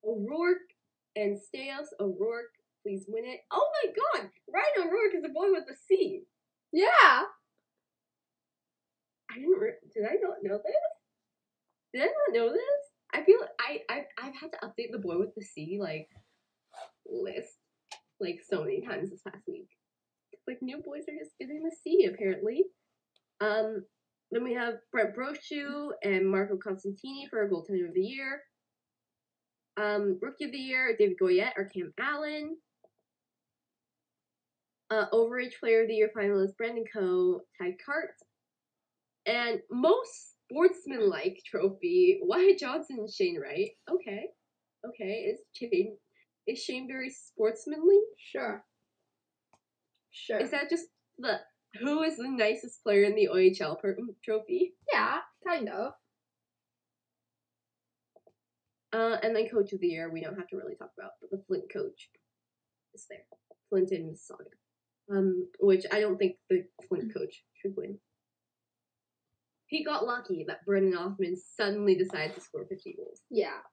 O'Rourke and Staios. O'Rourke, please win it. Oh my God, Ryan O'Rourke is the boy with the C. Yeah. Did I not know this? Did I not know this? I feel I've had to update the boy with the C list so many times this past week. New boys are just getting the C apparently. Then we have Brett Brochu and Marco Constantini for goaltender of the year. Rookie of the year, David Goyette or Cam Allen. Overage player of the year finalist Brandon Coe, Ty Cart. And most sportsman-like trophy, Wyatt Johnson and Shane Wright. Okay. Is Shane very sportsmanly? Sure. Is that just who is the nicest player in the OHL trophy? Yeah, kind of. And then coach of the year, we don't have to really talk about, but the Flint coach is there. Flint and Mississauga. Which I don't think the Flint coach should win. He got lucky that Brendan Othman suddenly decided to score 50 goals. Yeah.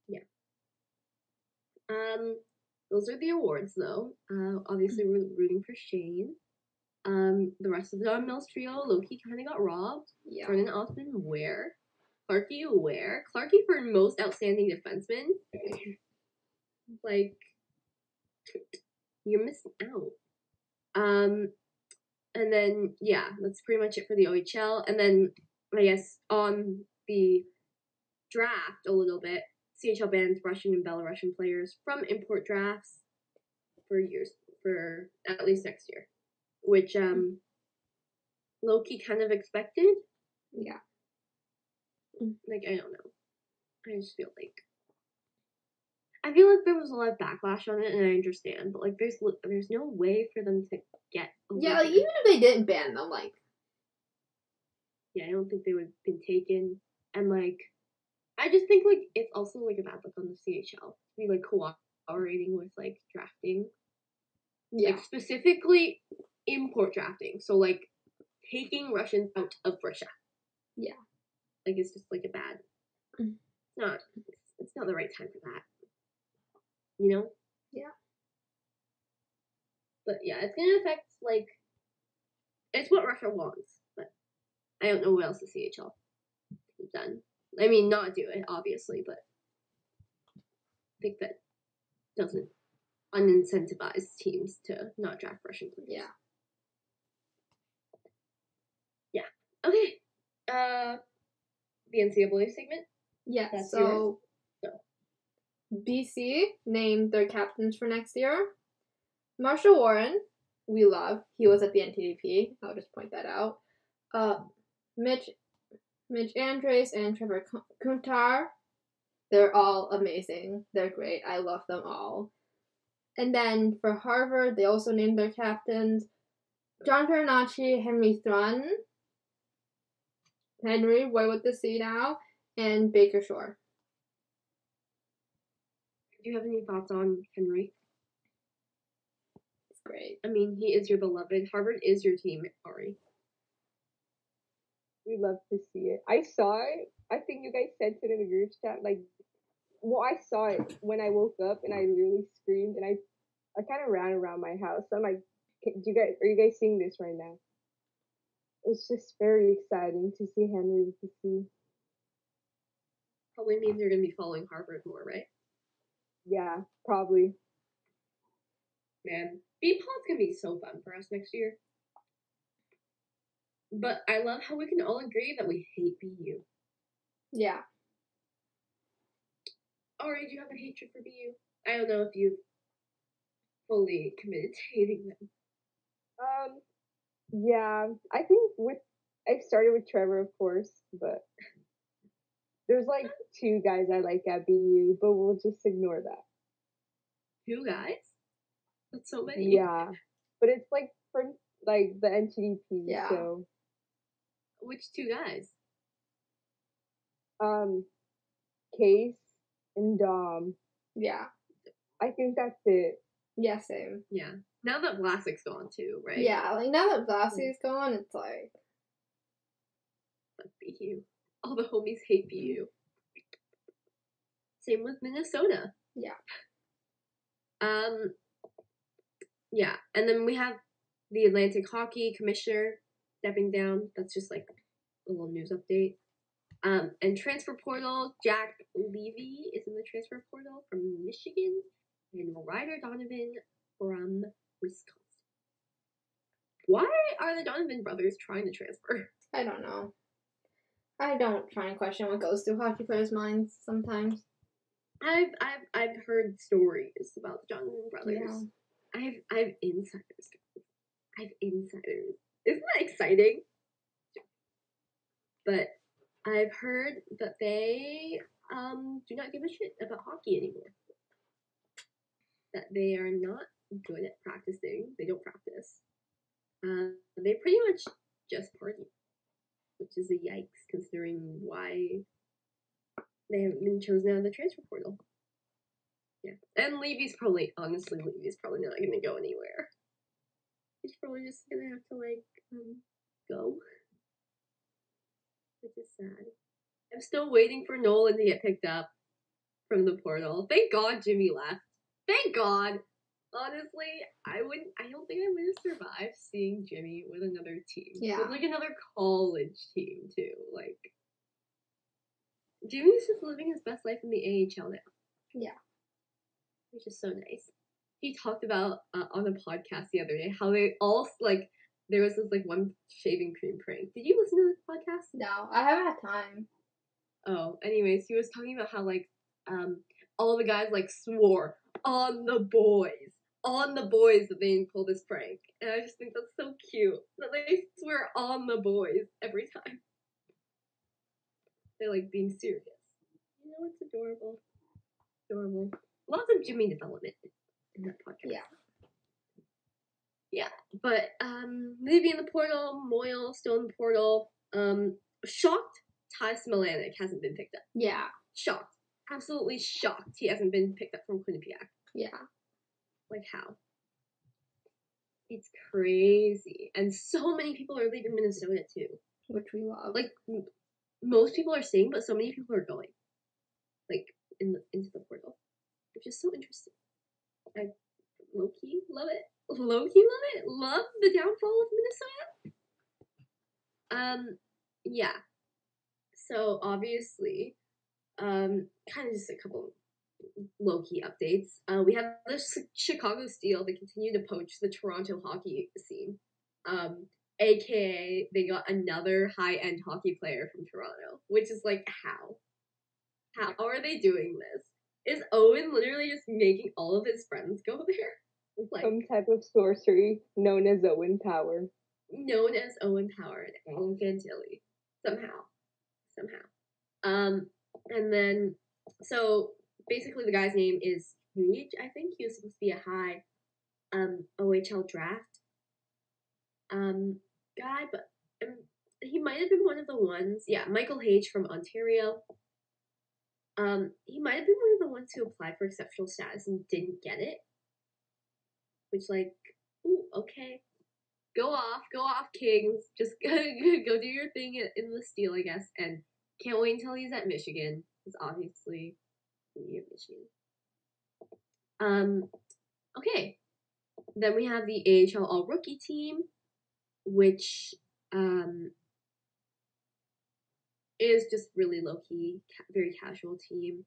Yeah. Those are the awards, though. Obviously, we're rooting for Shane. The rest of the Don Mills trio, Loki kind of got robbed. Yeah. Brendan Othman, where? Clarkie, where? Clarkie for most outstanding defenseman. You're missing out. And then, yeah, that's pretty much it for the OHL. And then, I guess, on the draft a little bit, CHL bans Russian and Belarusian players from import drafts for at least next year. Which, Loki kind of expected. Yeah. I don't know. I just feel like there was a lot of backlash on it, and I understand, but there's no way for them to get. Yeah, even if they didn't ban them, yeah, I don't think they would have been taken, and I just think it's also a bad look on the CHL to be cooperating with drafting, specifically import drafting. So taking Russians out of Russia. Yeah, it's just a bad. It's not the right time for that. You know? Yeah. But yeah, it's gonna affect it's what Russia wants, but I don't know what else the CHL has done. I mean, not do it, obviously, but I think that doesn't unincentivize teams to not draft Russian players. Yeah. Yeah. Okay. The NCAA segment? Yeah, that's so BC named their captains for next year. Marshall Warren, we love. He was at the NTDP. I'll just point that out. Mitch Andres and Trevor Kuntar. They're all amazing. They're great. I love them all. And then for Harvard, they also named their captains John Farinacci, Henry Thrun. Henry, boy with the C now, and Baker Shore. Do you have any thoughts on Henry? It's great. I mean, he is your beloved. Harvard is your team, Ari. We love to see it. I saw it. I think you guys sent it in the group chat. I saw it when I woke up and I literally screamed and I kind of ran around my house. So I'm like, are you guys seeing this right now? It's just very exciting to see Henry with the C. Probably means you're going to be following Harvard more, right? Yeah, probably. Man, BPOD's going to be so fun for us next year. But I love how we can all agree that we hate BU. Yeah. Or do you have a hatred for BU? I don't know if you've fully committed to hating them. Yeah, I think I started with Trevor, of course, but there's like 2 guys I like at BU, but we'll just ignore that. 2 guys? That's so many. Yeah, but it's like from like the NTDP. Yeah. So. Which 2 guys? Case and Dom. Yeah. I think that's it. Yeah, same. Yeah. Now that Vlasic's gone too, right? Yeah, like now that Vlasic's gone, it's like. Fuck BU. All the homies hate BU. Same with Minnesota. Yeah. Yeah, and then we have the Atlantic Hockey Commissioner stepping down. That's just like a little news update. And transfer portal, Jack Levy is in the transfer portal from Michigan, and Ryder Donovan from Wisconsin. Why are the Donovan brothers trying to transfer? I don't know. I don't try and question what goes through hockey players' minds sometimes. I've heard stories about the Donovan brothers. Yeah. I have insiders. Isn't that exciting? But I've heard that they do not give a shit about hockey anymore. That they are not good at practicing. They don't practice. They pretty much just party, which is a yikes considering why they haven't been chosen out of the transfer portal. Yeah, and Levy's probably not going to go anywhere. He's probably just going to have to go, which is sad. I'm still waiting for Nolan to get picked up from the portal. Thank God Jimmy left. Thank God. Honestly, I don't think I would have survived seeing Jimmy with another team. Yeah. With another college team too. Jimmy's just living his best life in the AHL now. Yeah. Which is so nice. He talked about on a podcast the other day how they all there was this one shaving cream prank. Did you listen to this podcast? No, I haven't had time. Oh, anyways, he was talking about how all the guys swore on the boys that they didn't pull this prank, and I just think that's so cute that they swear on the boys every time. They're being serious. You know, it's adorable. Adorable. Lots of Jimmy development in that podcast. Yeah. Yeah, but Levy in the portal, Moyle still in the portal. Shocked Ty Smilanic hasn't been picked up. Yeah. Shocked. Absolutely shocked he hasn't been picked up from Quinnipiac. Yeah. How? It's crazy. And so many people are leaving Minnesota too. Which we love. Most people are staying, but so many people are going. Into the portal. Which is so interesting. I low-key love it. Love the downfall of Minnesota. Yeah. So obviously, kind of just a couple low-key updates. We have the Chicago Steel. They continue to poach the Toronto hockey scene. AKA they got another high-end hockey player from Toronto, which is how? How are they doing this? Is Owen literally just making all of his friends go there? Some type of sorcery known as Owen Power. Known as Owen Power and Alan Fantilli. Somehow. And then, so basically the guy's name is Page, I think. He was supposed to be a high OHL draft guy, but he might have been one of the ones. Yeah, Michael Hage from Ontario. He might have been one of the ones who applied for exceptional status and didn't get it. Which, ooh, okay. Go off, Kings. Just go do your thing in the Steel, I guess. And can't wait until he's at Michigan. Because obviously, we have Michigan. Okay. Then we have the AHL All-Rookie team, which, is just really low-key, very casual team.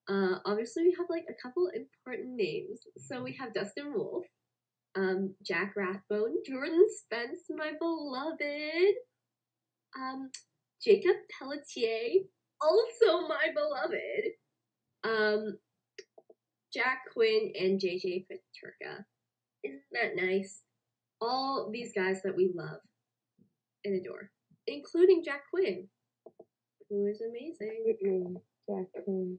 Obviously we have a couple important names. So we have Dustin Wolf, Jack Rathbone, Jordan Spence, my beloved, Jacob Pelletier, also my beloved, Jack Quinn and JJ Paterka. Isn't that nice? All these guys that we love and adore, including Jack Quinn, who is amazing. Jack Quinn.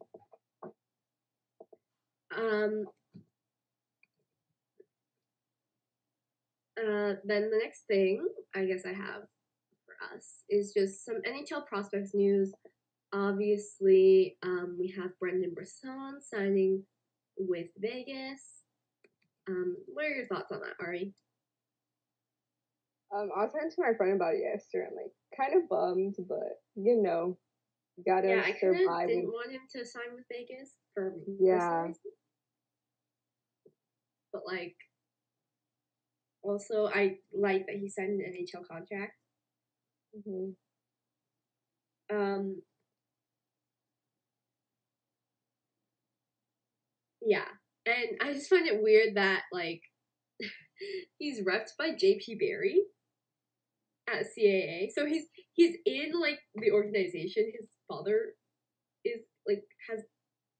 Then the next thing I guess I have for us is just some NHL prospects news. Obviously, we have Brendan Brisson signing with Vegas. What are your thoughts on that, Ari? I was talking to my friend about it yesterday. I'm like, kind of bummed, but you know, gotta survive. I kind of didn't with... want him to sign with Vegas for yeah. But like, also I like that he signed an NHL contract. Mm-hmm. Yeah, and I just find it weird that like he's repped by JP Barry at CAA, so he's in like the organization. His father is like has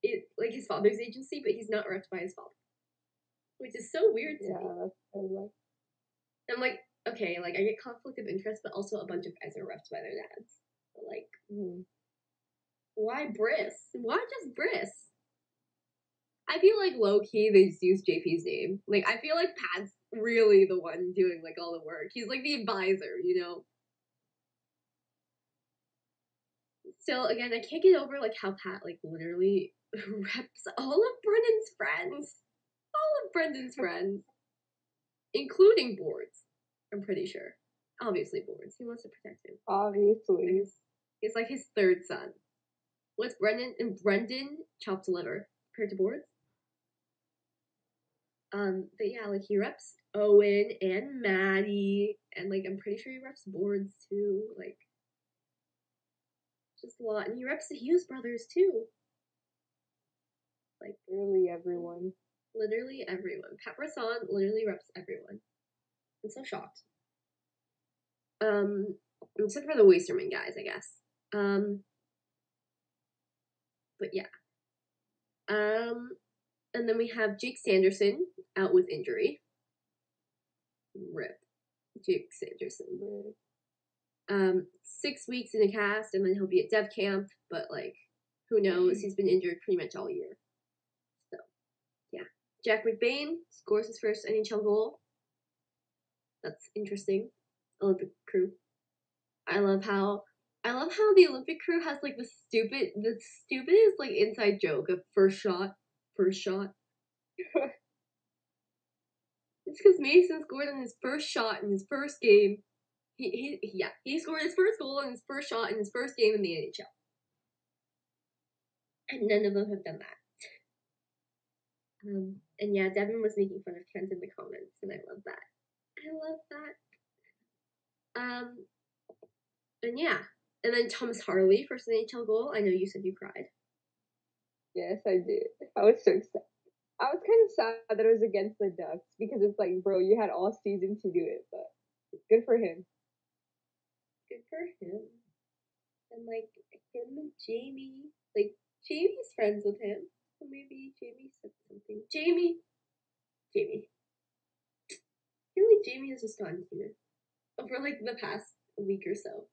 it like his father's agency, but he's not repped by his father, which is so weird to me. I'm like, okay, like I get conflict of interest, but also a bunch of guys are repped by their dads. But like, why Briss? Why just Briss? I feel like low key they just use JP's name. Like I feel like Pat's really the one doing like all the work. He's like the advisor, you know. Still, again, I can't get over like how Pat like literally reps all of Brendan's friends. All of Brendan's friends. Including Boards. I'm pretty sure. Obviously Boards. He wants to protect him. Obviously. He's like his third son. What's Brendan? And Brendan chopped liver compared to Boards. But yeah, like he reps Owen and Maddie, and like I'm pretty sure he reps Boards too. Like just a lot, and he reps the Hughes brothers too. Like literally everyone. Literally everyone. Pat Brisson literally reps everyone. I'm so shocked. Except for the Wasterman guys, I guess. But yeah. And then we have Jake Sanderson out with injury. Rip. Jake Sanderson. 6 weeks in a cast, and then he'll be at Dev Camp, but like, who knows? He's been injured pretty much all year. So, yeah. Jack McBain scores his first NHL goal. That's interesting. Olympic crew. I love how the Olympic crew has like the stupidest like inside joke of first shot. It's because Mason scored on his first shot in his first game. He scored his first goal in his first shot in his first game in the NHL. And none of them have done that. And yeah, Devin was making fun of Kent in the comments, and I love that. And yeah. And then Thomas Harley, first NHL goal. I know you said you cried. Yes, I did. I was so excited. I was kind of sad that it was against the Ducks because it's like, bro, you had all season to do it, but good for him. Good for him. And like him and Jamie, like Jamie's friends with him, so maybe Jamie said something. Jamie. I feel like Jamie has just gotten here over like the past week or so.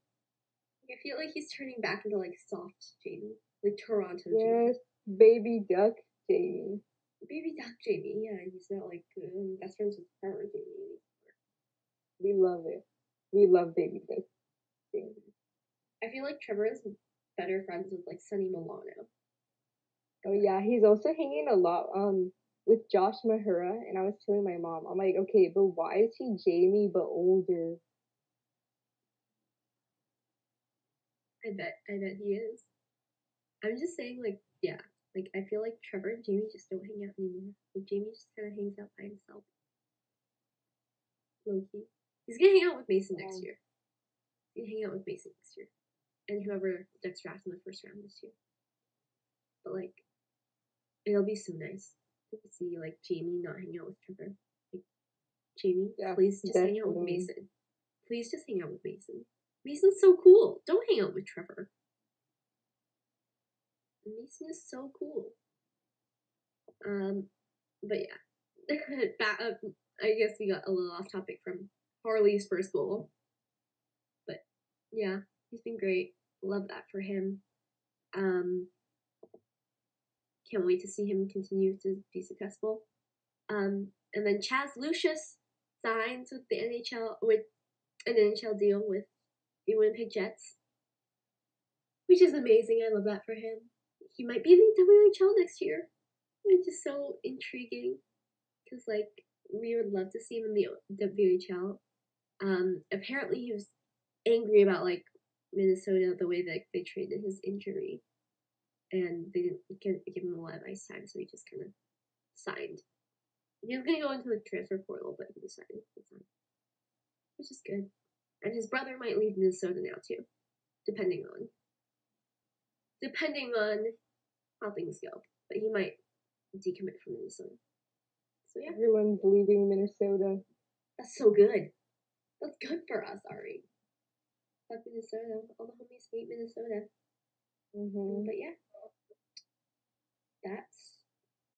Like, I feel like he's turning back into like soft Jamie, like Toronto Jamie. Yes, baby duck Jamie. Baby duck Jamie, yeah, he's not like best friends with Trevor Jamie anymore. We love it. We love baby duck Jamie. I feel like Trevor is better friends with like Sonny Milano. Oh yeah, he's also hanging a lot with Josh Mahura, and I was telling my mom, I'm like, okay, but why is he Jamie but older? I bet he is. I'm just saying, like, yeah. Like, I feel like Trevor and Jamie just don't hang out anymore. Like, Jamie just kind of hangs out by himself. Low-key. He's gonna hang out with Mason next year. He's gonna hang out with Mason next year. And whoever gets drafted in the first round this year. But, like, it'll be so nice to see, like, Jamie not hang out with Trevor. Like, Jamie, please just hang out with Mason. Please just hang out with Mason. Mason's so cool. Don't hang out with Trevor. Mason is so cool. But yeah, I guess we got a little off topic from Harley's first goal. But yeah, he's been great. Love that for him. Can't wait to see him continue to be successful. And then Chaz Lucius signs with the NHL with an NHL deal with the Winnipeg Jets, which is amazing. I love that for him. He might be in the WHL next year, which is so intriguing because like we would love to see him in the WHL. Apparently he was angry about like Minnesota, the way that they treated his injury, and they didn't give him a lot of ice time, so he just kind of signed. He was gonna go into the transfer portal, but he decided to sign, which is good. And his brother might leave Minnesota now too, depending on how things go. But he might decommit from Minnesota. So yeah, everyone's leaving Minnesota. That's so good. That's good for us, Ari. Fuck Minnesota. All the homies hate Minnesota. Mm-hmm. But yeah, that's